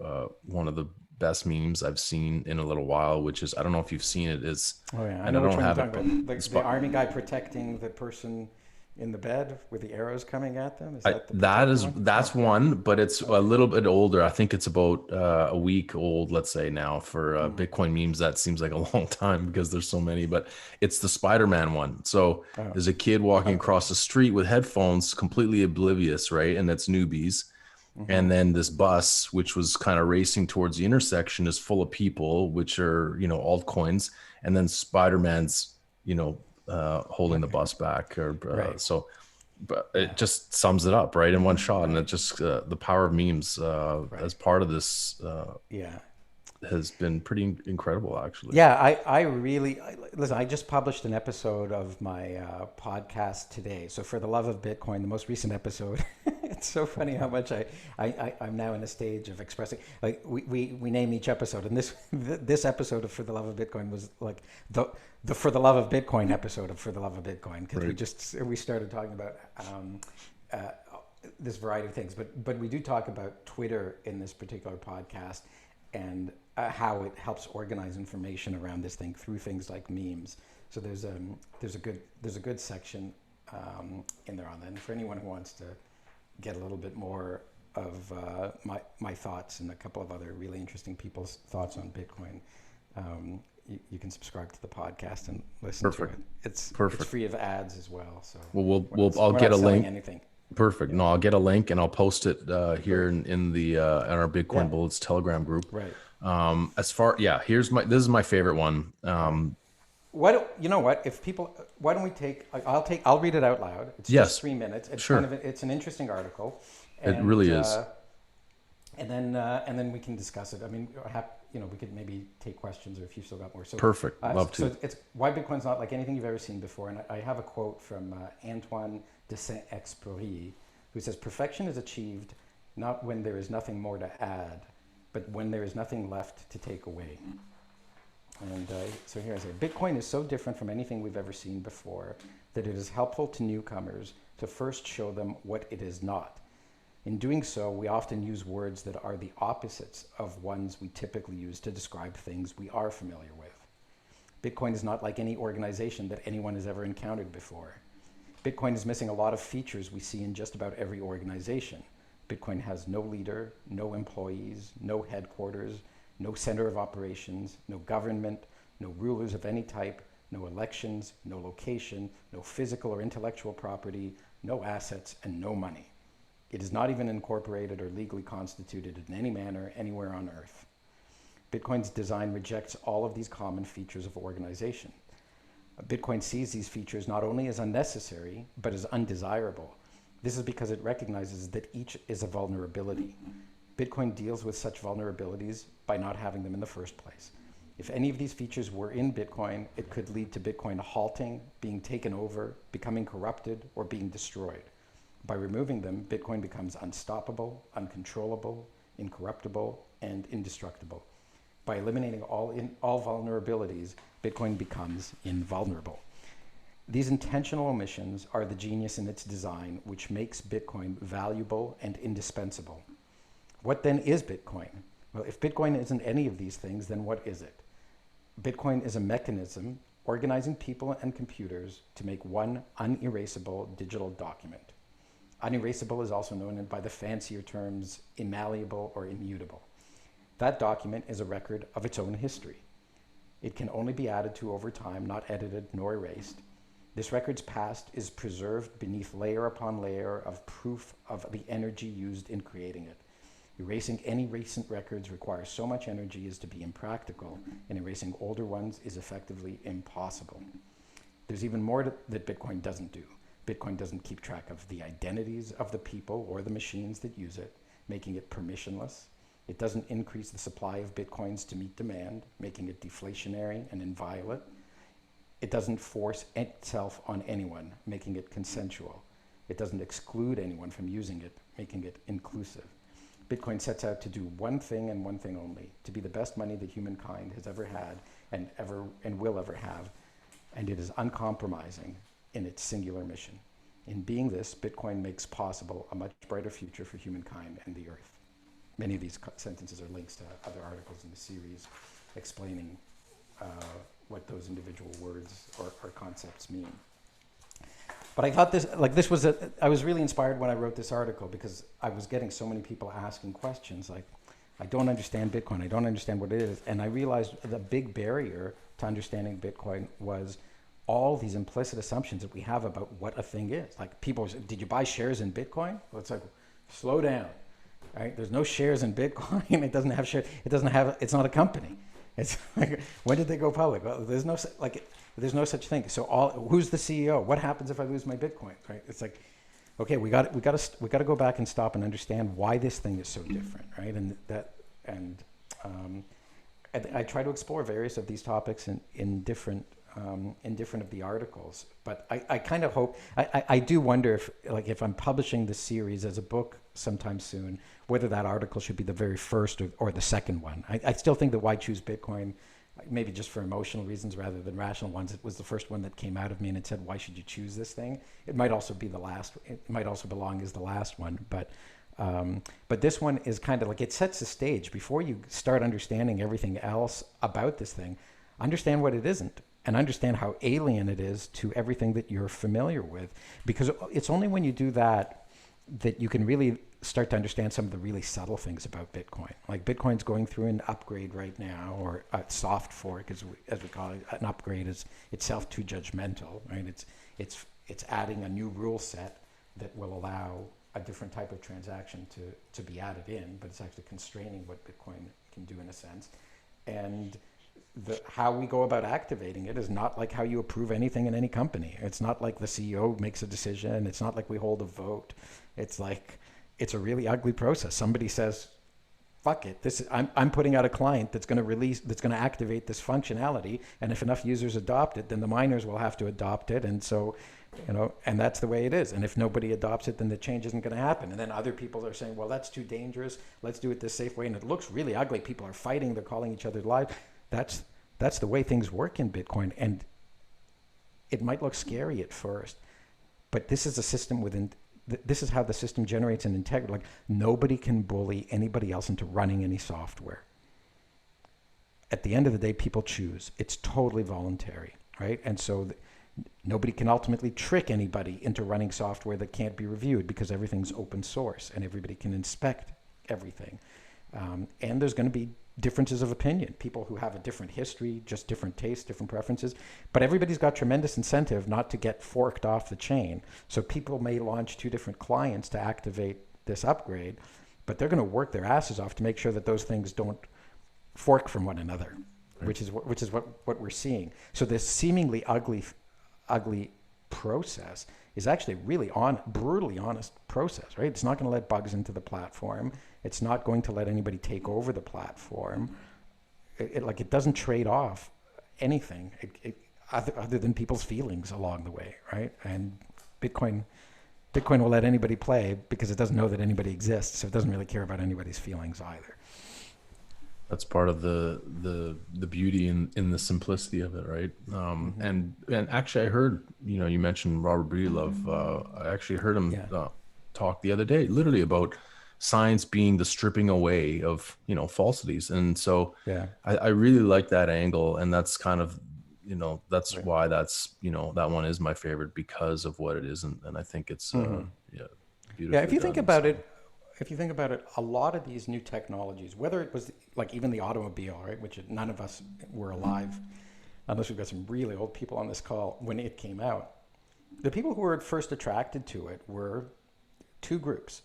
one of the best memes I've seen in a little while, which is, I don't know if you've seen it, is, oh yeah, and I don't have it, about. The army guy protecting the person in the bed with the arrows coming at them. Is that that's one, but it's a little bit older. I think it's about a week old, let's say now, for Bitcoin memes. That seems like a long time because there's so many, but it's the Spider-Man one. So there's a kid walking across the street with headphones, completely oblivious, right? And it's newbies. And then this bus, which was kind of racing towards the intersection, is full of people, which are, altcoins. And then Spider-Man's, holding the bus back, or Right. so, but it just sums it up right in one shot. And it just the power of memes as part of this has been pretty incredible, actually. Yeah, I really listen. I just published an episode of my podcast today. So for the love of Bitcoin, the most recent episode. It's so funny how much I'm now in a stage of expressing. Like we name each episode, and this episode of For the Love of Bitcoin was like the For the Love of Bitcoin episode of For the Love of Bitcoin, because we started talking about this variety of things. But we do talk about Twitter in this particular podcast, and how it helps organize information around this thing through things like memes. So there's a good section in there on that. And for anyone who wants to get a little bit more of my thoughts and a couple of other really interesting people's thoughts on Bitcoin, you can subscribe to the podcast and listen to it. It's free of ads as well. So I'll get a link. Anything. Perfect. No, I'll get a link and I'll post it here in the in our Bitcoin Bullets Telegram group. Right. This is my favorite one. You know what? If people, why don't we take? I'll read it out loud. It's just 3 minutes. It's sure. It's an interesting article. It really is. And then we can discuss it. I mean, we could maybe take questions, or if you've still got more. So perfect. Love to. So it's why Bitcoin's not like anything you've ever seen before. And I have a quote from Antoine de Saint-Exupéry, who says, perfection is achieved not when there is nothing more to add, but when there is nothing left to take away. And so here I say, Bitcoin is so different from anything we've ever seen before that it is helpful to newcomers to first show them what it is not. In doing so, we often use words that are the opposites of ones we typically use to describe things we are familiar with. Bitcoin is not like any organization that anyone has ever encountered before. Bitcoin is missing a lot of features we see in just about every organization. Bitcoin has no leader, no employees, no headquarters, no center of operations, no government, no rulers of any type, no elections, no location, no physical or intellectual property, no assets, and no money. It is not even incorporated or legally constituted in any manner anywhere on Earth. Bitcoin's design rejects all of these common features of organization. Bitcoin sees these features not only as unnecessary, but as undesirable. This is because it recognizes that each is a vulnerability. Bitcoin deals with such vulnerabilities by not having them in the first place. If any of these features were in Bitcoin, it could lead to Bitcoin halting, being taken over, becoming corrupted, or being destroyed. By removing them, Bitcoin becomes unstoppable, uncontrollable, incorruptible, and indestructible. By eliminating all vulnerabilities, Bitcoin becomes invulnerable. These intentional omissions are the genius in its design, which makes Bitcoin valuable and indispensable. What then is Bitcoin? Well, if Bitcoin isn't any of these things, then what is it? Bitcoin is a mechanism organizing people and computers to make one unerasable digital document. Unerasable is also known by the fancier terms immalleable or immutable. That document is a record of its own history. It can only be added to over time, not edited nor erased. This record's past is preserved beneath layer upon layer of proof of the energy used in creating it. Erasing any recent records requires so much energy as to be impractical, and erasing older ones is effectively impossible. There's even more that Bitcoin doesn't do. Bitcoin doesn't keep track of the identities of the people or the machines that use it, making it permissionless. It doesn't increase the supply of Bitcoins to meet demand, making it deflationary and inviolate. It doesn't force itself on anyone, making it consensual. It doesn't exclude anyone from using it, making it inclusive. Bitcoin sets out to do one thing and one thing only, to be the best money that humankind has ever had and will ever have, and it is uncompromising in its singular mission. In being this, Bitcoin makes possible a much brighter future for humankind and the Earth. Many of these sentences are links to other articles in the series explaining what those individual words or concepts mean. But I thought I was really inspired when I wrote this article because I was getting so many people asking questions like, I don't understand Bitcoin, I don't understand what it is. And I realized the big barrier to understanding Bitcoin was all these implicit assumptions that we have about what a thing is. Like people say, did you buy shares in Bitcoin? Well, it's like, slow down, right? There's no shares in Bitcoin. It doesn't have shares. It's not a company. It's like, when did they go public? Well, there's no such thing. So who's the CEO? What happens if I lose my Bitcoin? Right? It's like, okay, we got to go back and stop and understand why this thing is so different, right? I try to explore various of these topics in different of the articles. But I kind of hope, I do wonder if I'm publishing this series as a book sometime soon, whether that article should be the very first or the second one. I still think that Why Choose Bitcoin, maybe just for emotional reasons rather than rational ones, it was the first one that came out of me and it said, why should you choose this thing? It might also be the last, it might also belong as the last one, but this one is kind of like, it sets the stage. Before you start understanding everything else about this thing, understand what it isn't and understand how alien it is to everything that you're familiar with. Because it's only when you do that you can really start to understand some of the really subtle things about Bitcoin. Like Bitcoin's going through an upgrade right now, or a soft fork, as we call it. An upgrade is itself too judgmental, right? It's adding a new rule set that will allow a different type of transaction to be added in, but it's actually constraining what Bitcoin can do in a sense. And how we go about activating it is not like how you approve anything in any company. It's not like the CEO makes a decision. It's not like we hold a vote. It's like, it's a really ugly process. Somebody says, fuck it, I'm putting out a client that's going to activate this functionality. And if enough users adopt it, then the miners will have to adopt it. And so and that's the way it is. And if nobody adopts it, then the change isn't going to happen. And then other people are saying, well, that's too dangerous. Let's do it this safe way. And it looks really ugly. People are fighting. They're calling each other live. That's the way things work in Bitcoin. And it might look scary at first, but this is a system this is how the system generates an integrity. Like, nobody can bully anybody else into running any software. At the end of the day, people choose. It's totally voluntary, right? And so nobody can ultimately trick anybody into running software that can't be reviewed, because everything's open source and everybody can inspect everything. And there's going to be differences of opinion, people who have a different history, just different tastes, different preferences, but everybody's got tremendous incentive not to get forked off the chain. So people may launch 2 different clients to activate this upgrade, but they're going to work their asses off to make sure that those things don't fork from one another, right. which is what we're seeing. So this seemingly ugly process is actually really brutally honest process, right? It's not going to let bugs into the platform. It's not going to let anybody take over the platform. It doesn't trade off anything other than people's feelings along the way, right? And Bitcoin will let anybody play because it doesn't know that anybody exists, so it doesn't really care about anybody's feelings either. That's part of the beauty in the simplicity of it, right? And actually, I heard, you mentioned Robert Breedlove. I actually heard him talk the other day, literally about science being the stripping away of falsities. And so I really like that angle, and that's kind of that's right. Why that's that one is my favorite, because of what it is, and I think it's beautiful. If you think about it. If you think about it, a lot of these new technologies, whether it was like even the automobile, right, which none of us were alive, unless we've got some really old people on this call, when it came out, the people who were first attracted to it were 2 groups.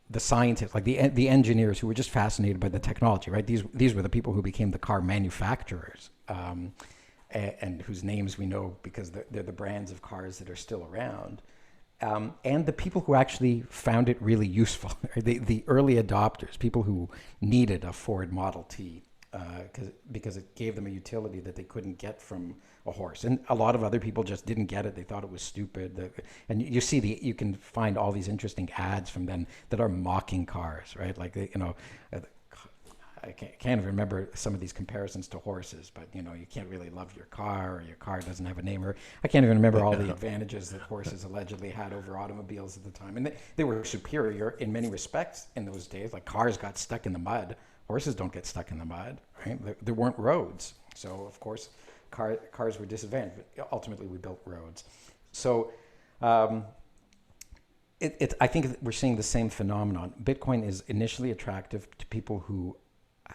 The scientists, like the engineers who were just fascinated by the technology, right? These were the people who became the car manufacturers, and whose names we know because they're the brands of cars that are still around. And the people who actually found it really useful, the early adopters, people who needed a Ford Model T because it gave them a utility that they couldn't get from a horse. And a lot of other people just didn't get it. They thought it was stupid. And you can find all these interesting ads from them that are mocking cars, right? Like, I can't even remember some of these comparisons to horses, but you can't really love your car, or your car doesn't have a name, or I can't even remember all the advantages that horses allegedly had over automobiles at the time. And they were superior in many respects in those days. Like, cars got stuck in the mud. Horses don't get stuck in the mud, right? There weren't roads. So of course, cars were disadvantaged. Ultimately, we built roads. So I think we're seeing the same phenomenon. Bitcoin is initially attractive to people who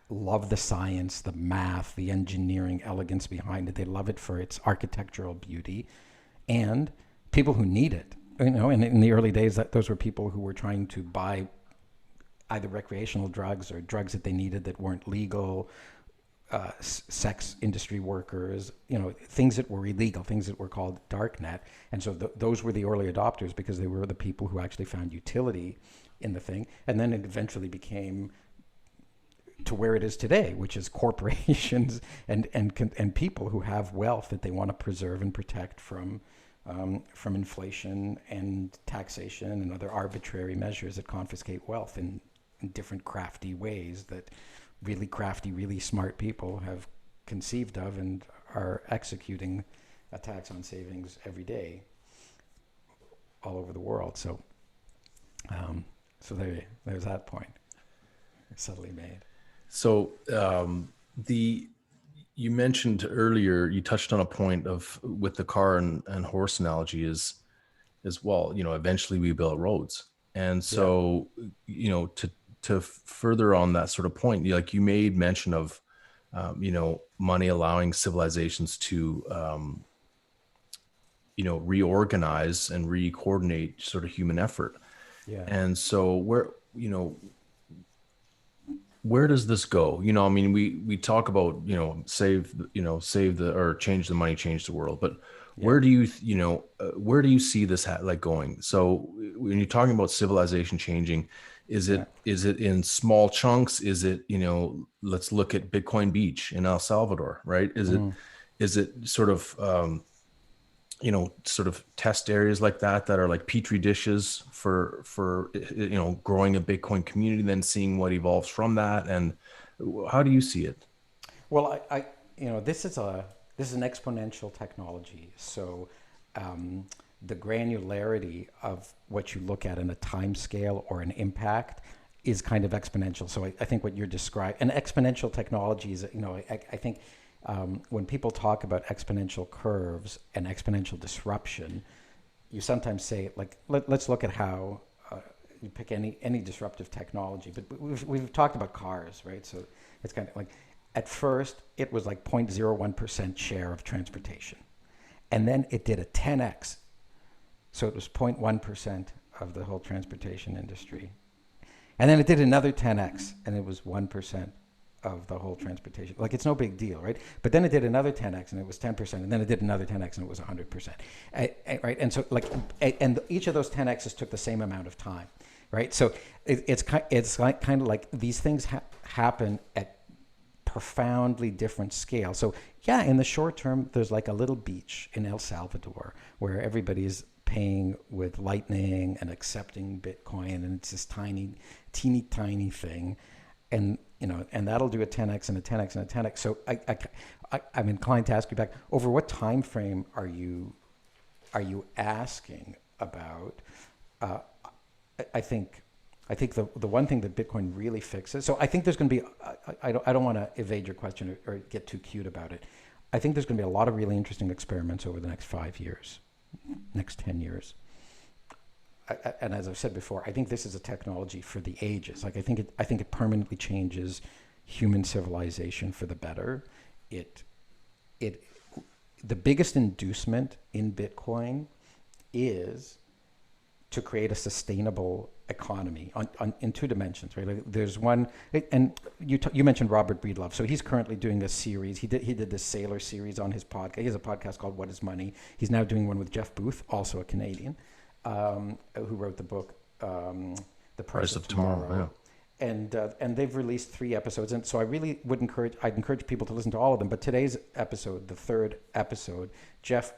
love the science, the math, the engineering elegance behind it. They love it for its architectural beauty, and people who need it. And in the early days, those were people who were trying to buy either recreational drugs or drugs that they needed that weren't legal, sex industry workers, things that were illegal, things that were called darknet. And so those were the early adopters because they were the people who actually found utility in the thing. And then it eventually became to where it is today, which is corporations and people who have wealth that they want to preserve and protect from inflation and taxation and other arbitrary measures that confiscate wealth in different crafty ways that really crafty, really smart people have conceived of and are executing attacks on savings every day all over the world. So there's that point. Subtly made. So you mentioned earlier, you touched on a point with the car and horse analogy as well, eventually we built roads. And so, to further on that sort of point, like you made mention of, money allowing civilizations to, reorganize and re-coordinate sort of human effort. Yeah. And so where does this go? We talk about, save or change the money, change the world, but where do you see this going? So when you're talking about civilization changing, is it in small chunks? Is it, let's look at Bitcoin Beach in El Salvador, right? Is it sort of, sort of test areas like that are like petri dishes for growing a Bitcoin community, then seeing what evolves from that? And how do you see it? Well, this is an exponential technology. So the granularity of what you look at in a time scale or an impact is kind of exponential. So I think what you're describing, and exponential technology is, I think when people talk about exponential curves and exponential disruption, you sometimes say, like, let's look at how you pick any disruptive technology. But we've talked about cars, right? So it's kind of like, at first, it was like 0.01% share of transportation. And then it did a 10x. So it was 0.1% of the whole transportation industry. And then it did another 10x, and it was 1% of the whole transportation. Like, it's no big deal, right? But then it did another 10x, and it was 10%, and then it did another 10x, and it was 100%, right? And so, like, and each of those 10x's took the same amount of time, right? So it's like kind of like these things happen at profoundly different scale. So yeah, in the short term, there's like a little beach in El Salvador where everybody's paying with Lightning and accepting Bitcoin, and it's this teeny tiny thing, and and that'll do a 10x and a 10x and a 10x. So I'm inclined to ask you back, over what time frame are you asking about? Uh, I think the one thing that Bitcoin really fixes. So I think there's going to be. I don't want to evade your question or get too cute about it. I think there's going to be a lot of really interesting experiments over the next 5 years, next 10 years. And as I've said before, I think this is a technology for the ages. Like, I think it permanently changes human civilization for the better. The biggest inducement in Bitcoin is to create a sustainable economy in two dimensions, right? Like, there's one, and you mentioned Robert Breedlove. So he's currently doing a series. He did this Sailor series on his podcast. He has a podcast called What Is Money. He's now doing one with Jeff Booth, also a Canadian, who wrote the book The Price of Tomorrow. Yeah. And they've released 3 episodes, and so I really I'd encourage people to listen to all of them. But today's episode, the 3rd episode, Jeff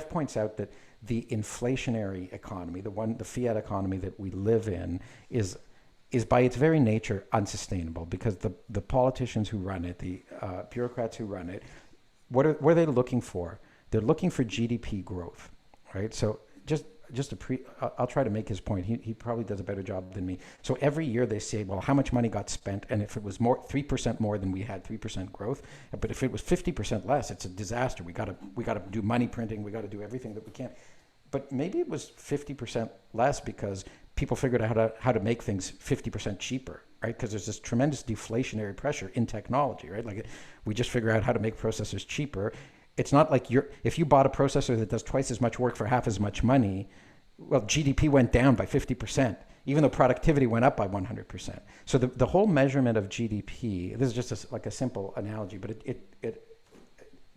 points out that the inflationary economy, the fiat economy that we live in, is by its very nature unsustainable, because the politicians who run it, the bureaucrats who run it, what are they looking for? They're looking for GDP growth, right? So I'll try to make his point. He probably does a better job than me. So every year they say, well, how much money got spent? And if it was 3% more than we had, 3% growth. But if it was 50% less, it's a disaster. We got to do money printing. We got to do everything that we can. But maybe it was 50% less because people figured out how to make things 50% cheaper, right? Because there's this tremendous deflationary pressure in technology, right? Like, we just figure out how to make processors cheaper. It's not like if you bought a processor that does twice as much work for half as much money, well, GDP went down by 50%, even though productivity went up by 100%. So the whole measurement of GDP, this is just like a simple analogy, but it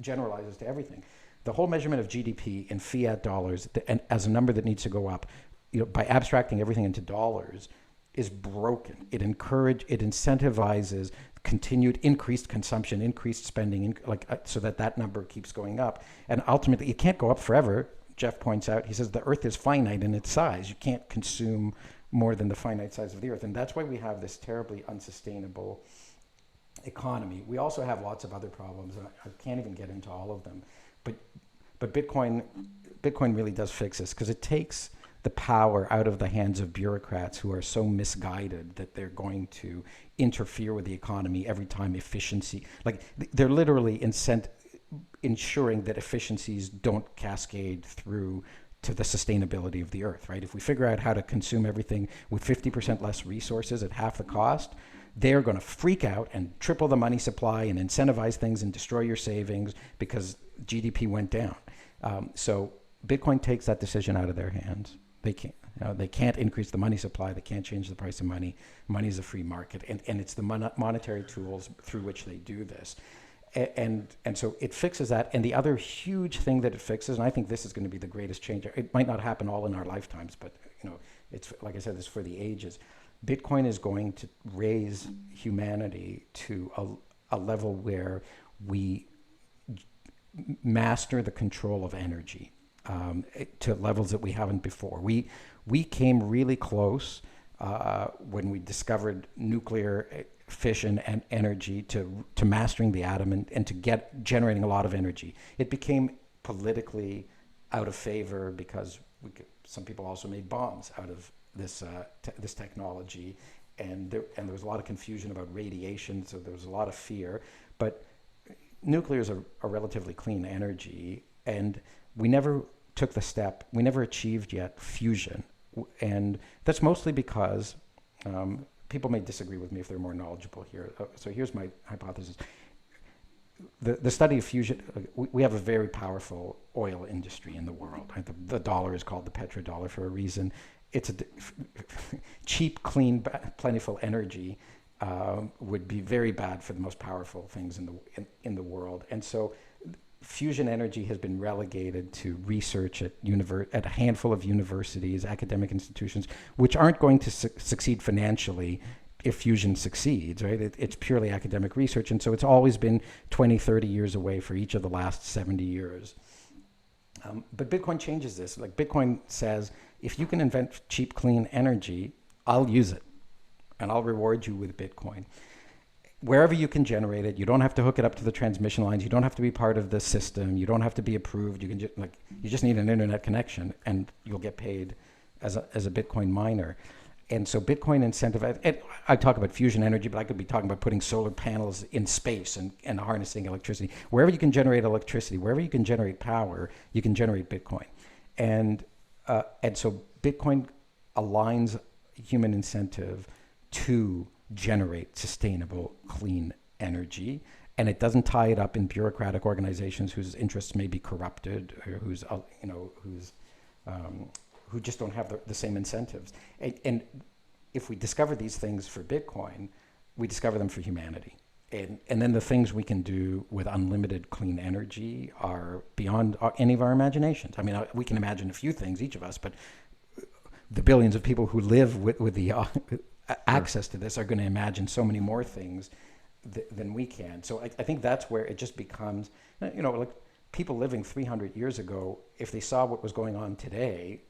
generalizes to everything. The whole measurement of GDP in fiat dollars, and as a number that needs to go up, by abstracting everything into dollars, is broken. It incentivizes continued increased consumption, increased spending, so that number keeps going up. And ultimately, it can't go up forever. Jeff points out, he says the Earth is finite in its size. You can't consume more than the finite size of the Earth. And that's why we have this terribly unsustainable economy. We also have lots of other problems, and I can't even get into all of them. But Bitcoin really does fix this, because it takes the power out of the hands of bureaucrats who are so misguided that they're going to interfere with the economy every time efficiency, like they're literally ensuring that efficiencies don't cascade through to the sustainability of the Earth, right? If we figure out how to consume everything with 50% less resources at half the cost, they're going to freak out and triple the money supply and incentivize things and destroy your savings because GDP went down. So Bitcoin takes that decision out of their hands. They can't increase the money supply. They can't change the price of money. Money is a free market, and it's the monetary tools through which they do this. And so it fixes that. And the other huge thing that it fixes, and I think this is going to be the greatest change. It might not happen all in our lifetimes, but it's, like I said, it's for the ages. Bitcoin is going to raise humanity to a level where we master the control of energy. to levels that we haven't before. We came really close when we discovered nuclear fission and energy to mastering the atom and to generating a lot of energy. It became politically out of favor because some people also made bombs out of this technology, and there was a lot of confusion about radiation, so there was a lot of fear. But nuclear is a relatively clean energy, and we never took the step, we never achieved yet fusion. And that's mostly because people may disagree with me if they're more knowledgeable here. So here's my hypothesis. The study of fusion, we have a very powerful oil industry in the world. Right? The dollar is called the petrodollar for a reason. It's a cheap, clean, plentiful energy would be very bad for the most powerful things in the world. And so fusion energy has been relegated to research at a handful of universities, academic institutions, which aren't going to succeed financially if fusion succeeds, right? It's purely academic research. And so it's always been 20, 30 years away for each of the last 70 years. But Bitcoin changes this. Like Bitcoin says, if you can invent cheap, clean energy, I'll use it. And I'll reward you with Bitcoin. Wherever you can generate it, you don't have to hook it up to the transmission lines. You don't have to be part of the system. You don't have to be approved. You just need an internet connection, and you'll get paid as a Bitcoin miner. And so Bitcoin incentivizes. I talk about fusion energy, but I could be talking about putting solar panels in space and harnessing electricity. Wherever you can generate electricity, wherever you can generate power, you can generate Bitcoin. And so Bitcoin aligns human incentive to generate sustainable, clean energy, and it doesn't tie it up in bureaucratic organizations whose interests may be corrupted or who just don't have the same incentives. And if we discover these things for Bitcoin, we discover them for humanity. And then the things we can do with unlimited clean energy are beyond any of our imaginations. I mean, we can imagine a few things, each of us, but the billions of people who live with the access to this are going to imagine so many more things than we can. So I think that's where it just becomes, like people living 300 years ago, if they saw what was going on today,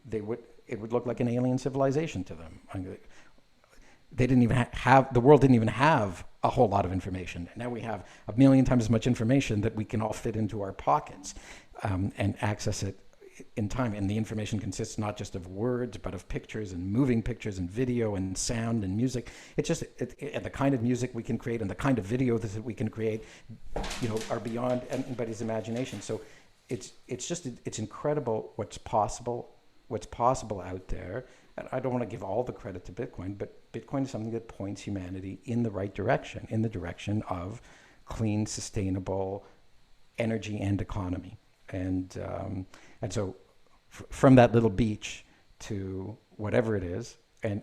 it would look like an alien civilization to them. I mean, they didn't even the world didn't even have a whole lot of information. And now we have 1 million times as much information that we can all fit into our pockets and access it in time. And the information consists not just of words, but of pictures and moving pictures and video and sound and music. It's just the kind of music we can create and the kind of video that we can create, are beyond anybody's imagination. So it's incredible what's possible out there. And I don't want to give all the credit to Bitcoin, but Bitcoin is something that points humanity in the right direction, in the direction of clean, sustainable energy and economy. And so from that little beach to whatever it is, and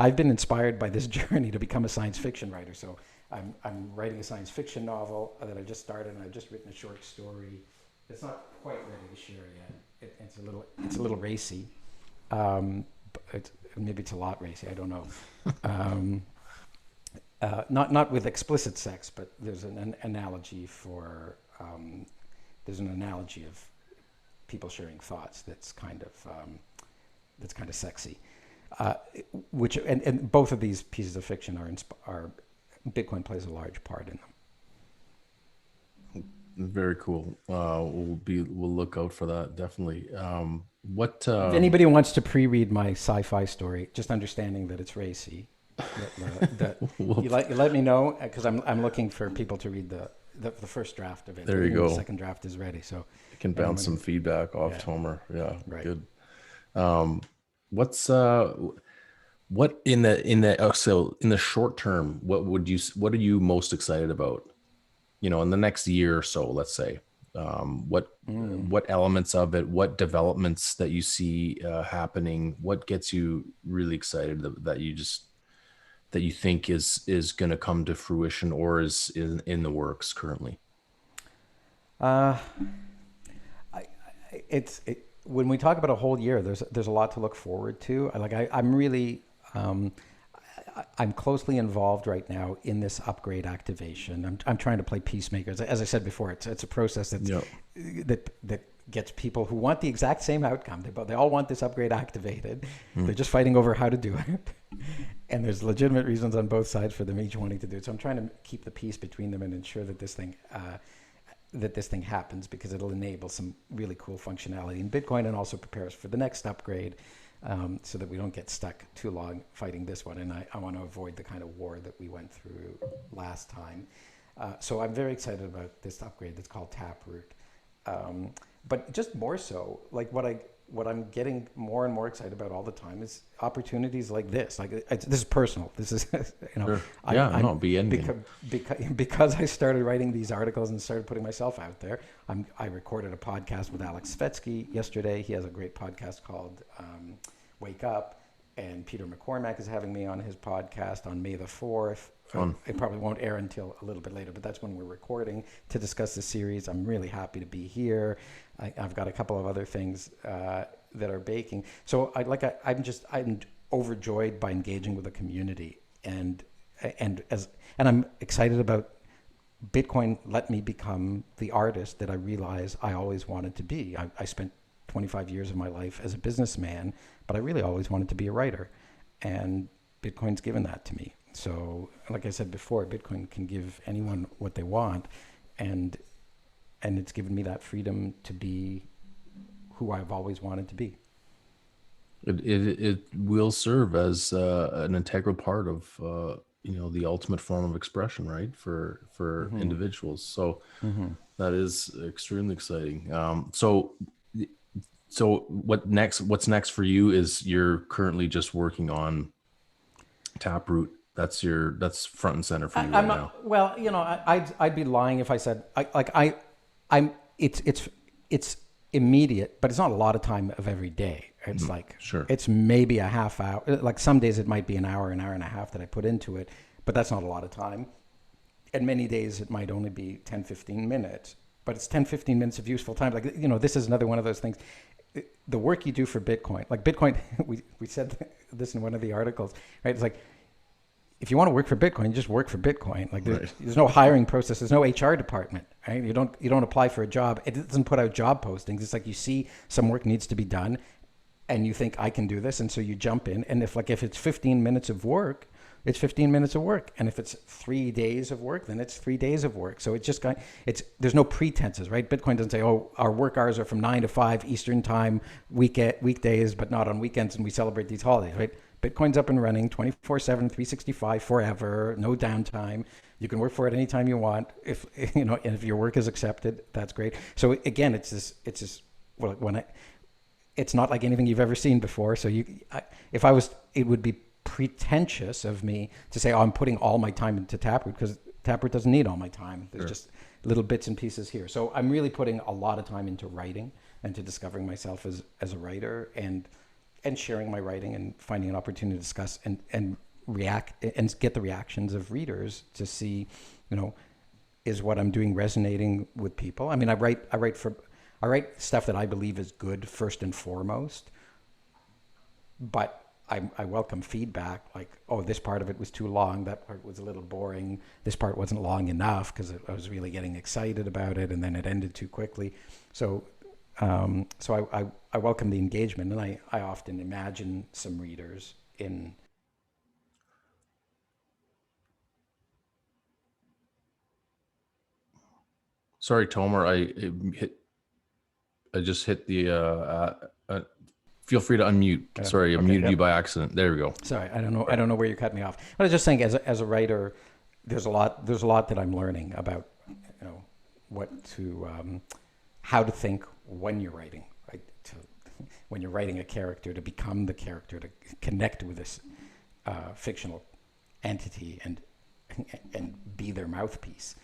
I've been inspired by this journey to become a science fiction writer. So I'm writing a science fiction novel that I just started, and I've just written a short story. It's not quite ready to share yet. It's a little racy. Maybe it's a lot racy. I don't know. Not with explicit sex, but there's an analogy for. There's an analogy of people sharing thoughts that's kind of sexy, which and both of these pieces of fiction are Bitcoin plays a large part in them. Very cool. We'll look out for that, definitely. If anybody wants to pre-read my sci-fi story, just understanding that it's racy, you let me know, because I'm looking for people to read the first draft of it. There you go. The second draft is ready, so you can bounce some feedback off Tomer. Yeah, right. Good. What in the short term, what are you most excited about? In the next year or so, let's say, what elements of it, what developments that you see happening, what gets you really excited that you think is going to come to fruition or is in the works currently? When we talk about a whole year, there's a lot to look forward to. I'm really I'm closely involved right now in this upgrade activation. I'm trying to play peacemaker. As I said before, it's a process Yeah. that gets people who want the exact same outcome. They all want this upgrade activated. Mm. They're just fighting over how to do it. And there's legitimate reasons on both sides for them each wanting to do it. So I'm trying to keep the peace between them and ensure that this thing happens, because it'll enable some really cool functionality in Bitcoin and also prepare us for the next upgrade, so that we don't get stuck too long fighting this one. And I want to avoid the kind of war that we went through last time. So I'm very excited about this upgrade that's called Taproot. But just more so, like what I'm getting more and more excited about all the time is opportunities like this. Like this is personal. This is, Sure. Yeah, be ending. because I started writing these articles and started putting myself out there. I recorded a podcast with Alex Svetsky yesterday. He has a great podcast called Wake Up, and Peter McCormack is having me on his podcast on May the 4th. Fun. It probably won't air until a little bit later, but that's when we're recording to discuss the series. I'm really happy to be here. I've got a couple of other things that are baking. So I'm overjoyed by engaging with the community, and I'm excited about Bitcoin. Let me become the artist that I realized I always wanted to be. I spent 25 years of my life as a businessman, but I really always wanted to be a writer, and Bitcoin's given that to me. So, like I said before, Bitcoin can give anyone what they want, and it's given me that freedom to be who I've always wanted to be. It will serve as an integral part of the ultimate form of expression, right, for individuals. So that is extremely exciting. So what's next for you is you're currently just working on Taproot. That's front and center for you right now. Well, I'd be lying if I said it's immediate, but it's not a lot of time of every day. It's Sure. It's maybe a half hour. Like some days it might be an hour and a half that I put into it, but that's not a lot of time. And many days it might only be 10, 15 minutes, but it's 10, 15 minutes of useful time. Like, this is another one of those things. The work you do for Bitcoin, like Bitcoin, we said this in one of the articles, right? It's like, if you want to work for Bitcoin, you just work for Bitcoin. Like there's no hiring process. There's no HR department, right? You don't apply for a job. It doesn't put out job postings. It's like you see some work needs to be done and you think I can do this. And so you jump in. And if it's 15 minutes of work, it's 15 minutes of work. And if it's 3 days of work, then it's 3 days of work. So there's no pretenses, right? Bitcoin doesn't say, oh, our work hours are from 9 to 5 Eastern time, weekdays, but not on weekends. And we celebrate these holidays, right? Bitcoin's up and running 24/7, 365 forever, no downtime. You can work for it anytime you want. If and if your work is accepted, that's great. So again, it's not like anything you've ever seen before. So it would be pretentious of me to say, oh, I'm putting all my time into Taproot, because Taproot doesn't need all my time. There's just little bits and pieces here. So I'm really putting a lot of time into writing and to discovering myself as a writer, and sharing my writing and finding an opportunity to discuss and react and get the reactions of readers to see, is what I'm doing resonating with people? I mean, I write stuff that I believe is good first and foremost, but I welcome feedback, like, oh, this part of it was too long, that part was a little boring, this part wasn't long enough because I was really getting excited about it, and then it ended too quickly. So I welcome the engagement, and I often imagine some readers in. Sorry, Tomer, I just hit the. Feel free to unmute. Sorry, I muted you by accident. There we go. Sorry, I don't know where you cut me off. But I was just saying, as a writer, there's a lot that I'm learning about, how to think when you're writing. When you're writing a character, to become the character, to connect with this fictional entity and be their mouthpiece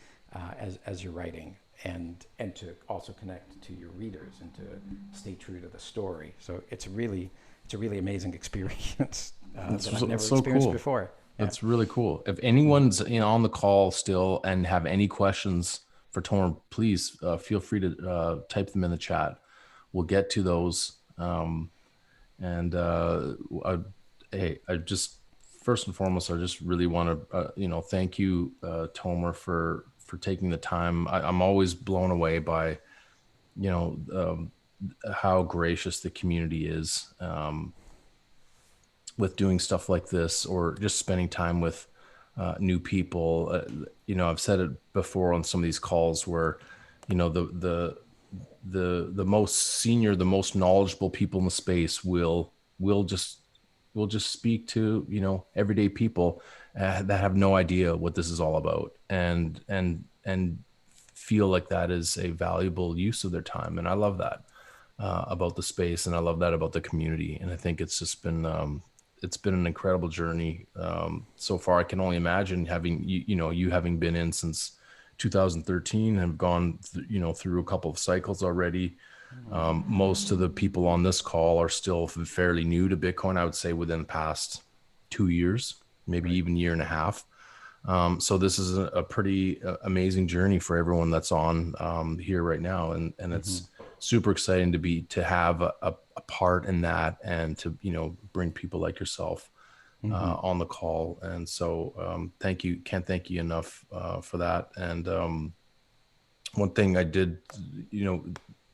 as you're writing, and to also connect to your readers and to stay true to the story. So it's a really amazing experience that I've never experienced before. Yeah. That's really cool. If anyone's on the call still and have any questions for Tomer, please feel free to type them in the chat. We'll get to those. I just first and foremost, I just really want to, thank you, Tomer, for taking the time. I'm always blown away by, you know, how gracious the community is, with doing stuff like this, or just spending time with new people. I've said it before on some of these calls where, the most senior, the most knowledgeable people in the space will just speak to, everyday people that have no idea what this is all about, and feel like that is a valuable use of their time. And I love that about the space, and I love that about the community. And I think it's been an incredible journey so far. I can only imagine having you having been in since 2013 and have gone through a couple of cycles already. Most of the people on this call are still fairly new to Bitcoin, I would say, within the past 2 years, maybe even year and a half. So this is a pretty amazing journey for everyone that's on here right now, and it's super exciting to have a part in that, and to bring people like yourself on the call. And so thank you, can't thank you enough for that. And one thing I did,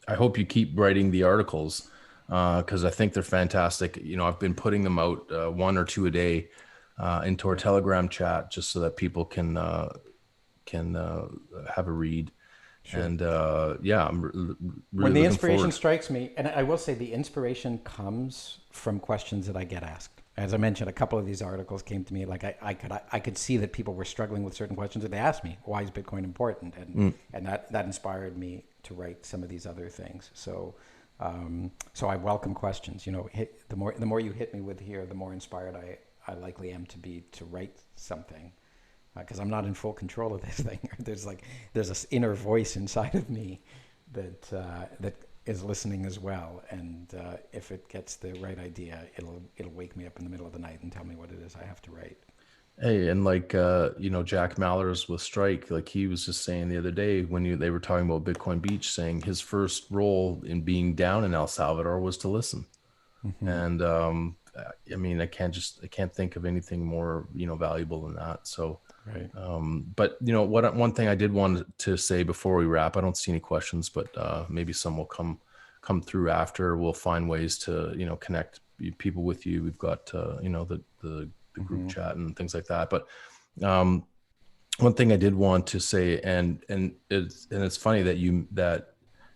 I hope you keep writing the articles because I think they're fantastic. I've been putting them out one or two a day into our Telegram chat, just so that people can have a read. Sure. And I'm really when the inspiration strikes me, and I will say the inspiration comes from questions that I get asked. As I mentioned, a couple of these articles came to me, like I could see that people were struggling with certain questions that they asked me. Why is Bitcoin important? And that inspired me to write some of these other things. So I welcome questions. The more you hit me with here, the more inspired I likely am to be to write something, because I'm not in full control of this thing. There's this inner voice inside of me that is listening as well, and if it gets the right idea, it'll wake me up in the middle of the night and tell me what it is I have to write. Hey, and Jack Mallers with Strike, like he was just saying the other day when they were talking about Bitcoin Beach, saying his first role in being down in El Salvador was to listen. And I can't think of anything more valuable than that. So right. But one thing I did want to say before we wrap, I don't see any questions, but maybe some will come through after. We'll find ways to connect people with you. We've got the group chat and things like that. But one thing I did want to say, and it's funny that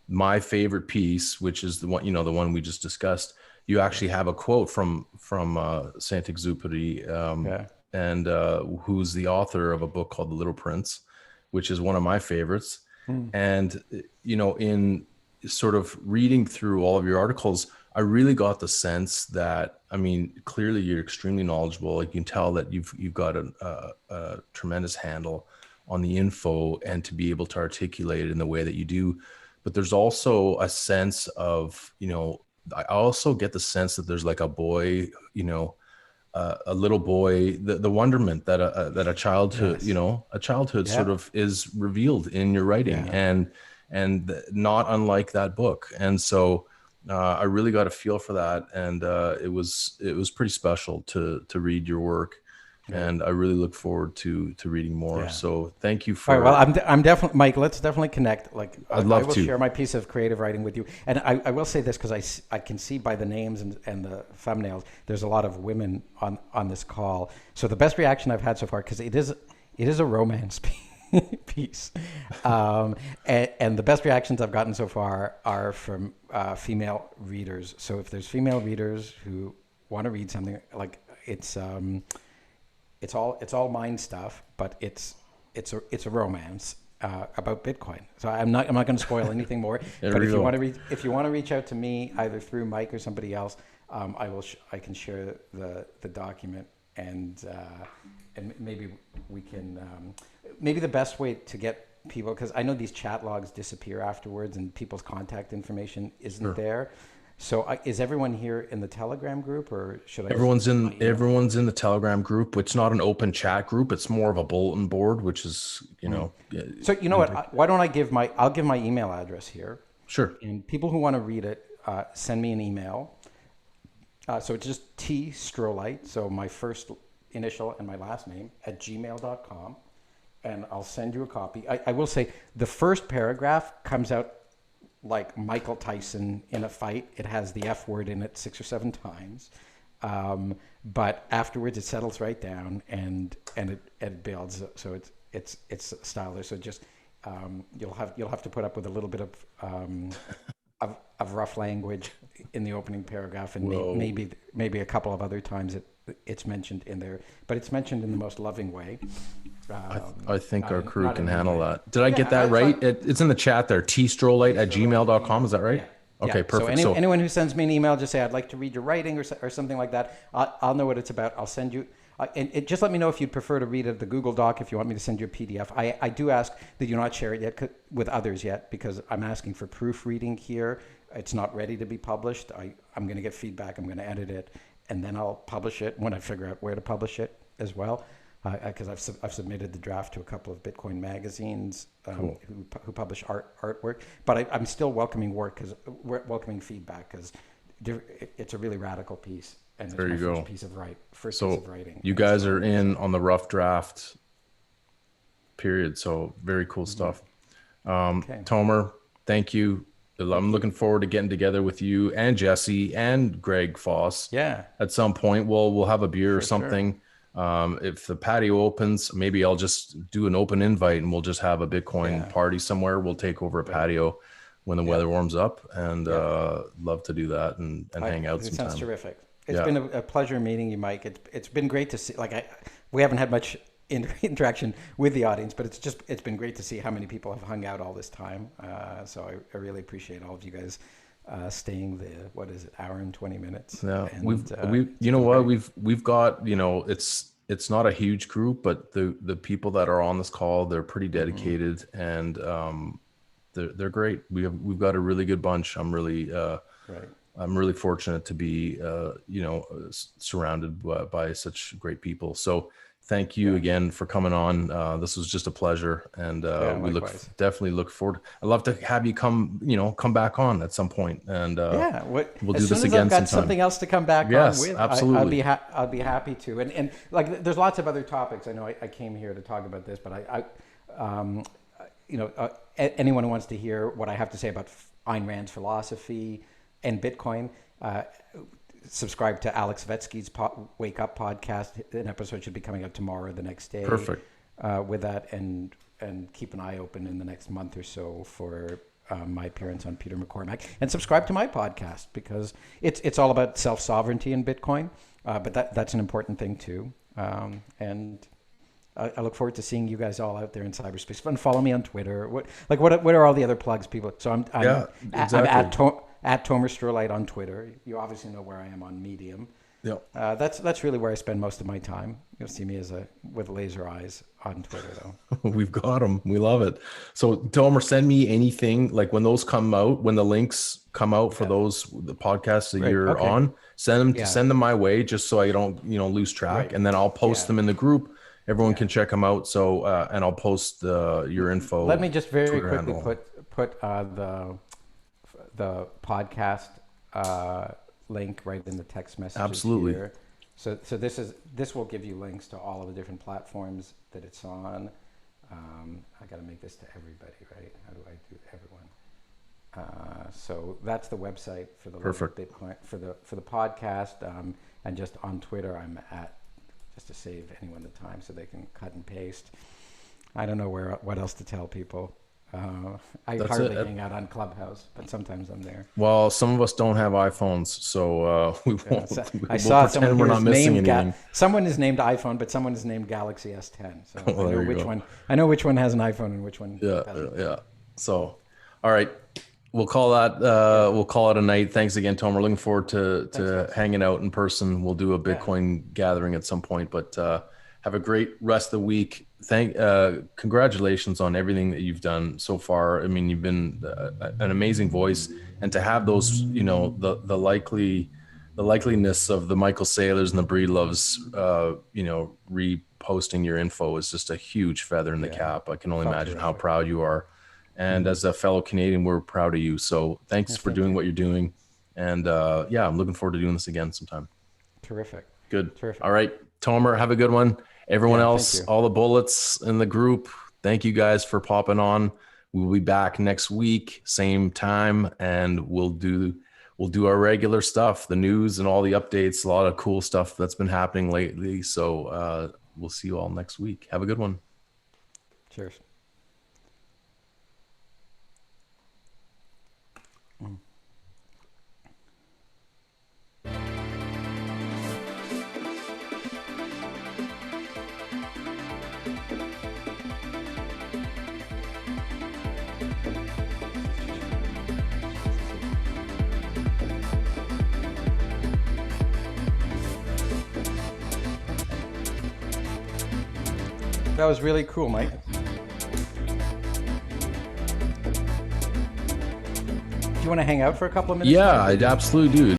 my favorite piece, which is the one we just discussed, you actually have a quote from Saint-Exupéry, and who's the author of a book called The Little Prince, which is one of my favorites. And in sort of reading through all of your articles, I really got the sense that, clearly you're extremely knowledgeable. Like, you can tell that you've got a tremendous handle on the info, and to be able to articulate it in the way that you do. But there's also a sense of, I also get the sense that there's like a boy, a little boy, the wonderment that a childhood, Yes. Sort of is revealed in your writing, and not unlike that book. And so I really got a feel for that, and it was pretty special to read your work. And I really look forward to reading more. So thank you for. All right, well, I'm definitely, Mike. Let's definitely connect. Like, I'd love I will to share my piece of creative writing with you, and I will say this because I can see by the names and the thumbnails, there's a lot of women on this call. So the best reaction I've had so far, because it is a romance piece, and the best reactions I've gotten so far are from female readers. So if there's female readers who want to read something, like it's all mind stuff, but it's a romance about Bitcoin. So I'm not going to spoil anything more. But if you want to reach out to me either through Mike or somebody else, I can share the document, and maybe we can maybe the best way to get people, because I know these chat logs disappear afterwards and people's contact information isn't there. So is everyone here in the Telegram group, or should I? Everyone's in the Telegram group. It's not an open chat group. It's more of a bulletin board, which is, So you know what? Why don't I'll give my email address here. Sure. And people who want to read it, send me an email. So it's just T Strolight. So my first initial and my last name at gmail.com, and I'll send you a copy. I will say the first paragraph comes out like Michael Tyson in a fight. It has the F word in it 6 or 7 times. But afterwards it settles right down, and it builds. So it's stylish. So just you'll have to put up with a little bit of rough language in the opening paragraph, and maybe a couple of other times it's mentioned in there, but it's mentioned in the most loving way. I think our crew can handle way. that. Did I get that right? It's in the chat there. tstrolight@gmail.com. Is that right? Okay, Yeah. perfect. So anyone who sends me an email, just say, I'd like to read your writing or something like that. I'll know what it's about. I'll send you. And just let me know if you'd prefer to read it, the Google Doc, if you want me to send you a PDF. I do ask that you not share it yet with others yet, because I'm asking for proofreading here. It's not ready to be published. I'm going to get feedback. I'm going to edit it, and then I'll publish it when I figure out where to publish it as well. Because I've submitted the draft to a couple of Bitcoin magazines Cool. who publish artwork. But I'm still welcoming welcoming feedback, because it's a really radical piece. And There it's you my go. first piece of So writing. you guys are in on the rough draft period. So very cool stuff. Okay. Tomer, thank you. I'm looking forward to getting together with you and Jesse and Greg Foss. Yeah. At some point, we'll have a beer or For sure. something. If the patio opens, maybe I'll just do an open invite and we'll just have a Bitcoin party somewhere. We'll take over a patio when the weather warms up, and love to do that and hang out It sometime. sounds terrific. It's been a pleasure meeting you, Mike. It's been great to see. We haven't had much interaction with the audience, but it's been great to see how many people have hung out all this time. So I really appreciate all of you guys staying the hour and 20 minutes. Yeah, and, we've got, it's not a huge group, but the people that are on this call, they're pretty dedicated, and they're great. We've got a really good bunch. I'm really fortunate to be surrounded by such great people. So thank you again for coming on. This was just a pleasure, and we definitely look forward. I'd love to have you come back on at some point, and we'll do this again I've got sometime. something else to come back on with. Absolutely. I'll be happy to. And like, there's lots of other topics. I know I came here to talk about this, but anyone who wants to hear what I have to say about Ayn Rand's philosophy and Bitcoin, subscribe to Alex Vetsky's Wake Up podcast. An episode should be coming out tomorrow or the next day. Perfect. With that, and keep an eye open in the next month or so for my appearance on Peter McCormack, and subscribe to my podcast, because it's all about self-sovereignty in Bitcoin, but that's an important thing too. And I look forward to seeing you guys all out there in cyberspace. And follow me on Twitter. What are all the other plugs, people? So I'm at Tomer Strolight on Twitter. You obviously know where I am on Medium. Yeah. That's really where I spend most of my time. You'll see me with laser eyes on Twitter, though. We've got them. We love it. So Tomer, send me anything, like when those come out, when the links come out for the podcasts that you're on, send them my way, just so I don't lose track, and then I'll post them in the group. Everyone can check them out. So and I'll post your info. Let me just very Twitter quickly handle. put the podcast link right in the text messages. Absolutely. Here. So this will give you links to all of the different platforms that it's on. I got to make this to everybody, right? How do I do everyone? So that's the website for the Bitcoin for the podcast, and just on Twitter I'm at, just to save anyone the time so they can cut and paste. I don't know what else to tell people. I hardly hang out on Clubhouse, but sometimes I'm there. Well, some of us don't have iPhones, so we won't. I saw someone we're not missing anything. Someone is named iPhone, but someone is named Galaxy S10. So Well, I know which one. I know which one has an iPhone and which one doesn't. Yeah. So, all right, we'll call that. We'll call it a night. Thanks again, Tom. We're looking forward to hanging out in person. We'll do a Bitcoin gathering at some point, but have a great rest of the week. Congratulations on everything that you've done so far. I mean, you've been an amazing voice, and to have those, the likeliness of the Michael Saylors and the Breedloves, reposting your info is just a huge feather in the cap. I can only imagine how proud you are. And as a fellow Canadian, we're proud of you. So thanks for doing what you're doing. And I'm looking forward to doing this again sometime. Terrific. Good. Terrific. All right. Tomer, have a good one. Everyone Yeah, thank else, you. all the bullets in the group, thank you guys for popping on. We'll be back next week, same time, and we'll do our regular stuff, the news and all the updates, a lot of cool stuff that's been happening lately. So we'll see you all next week. Have a good one. Cheers. That was really cool, Mike. Do you want to hang out for a couple of minutes? Yeah, I absolutely do.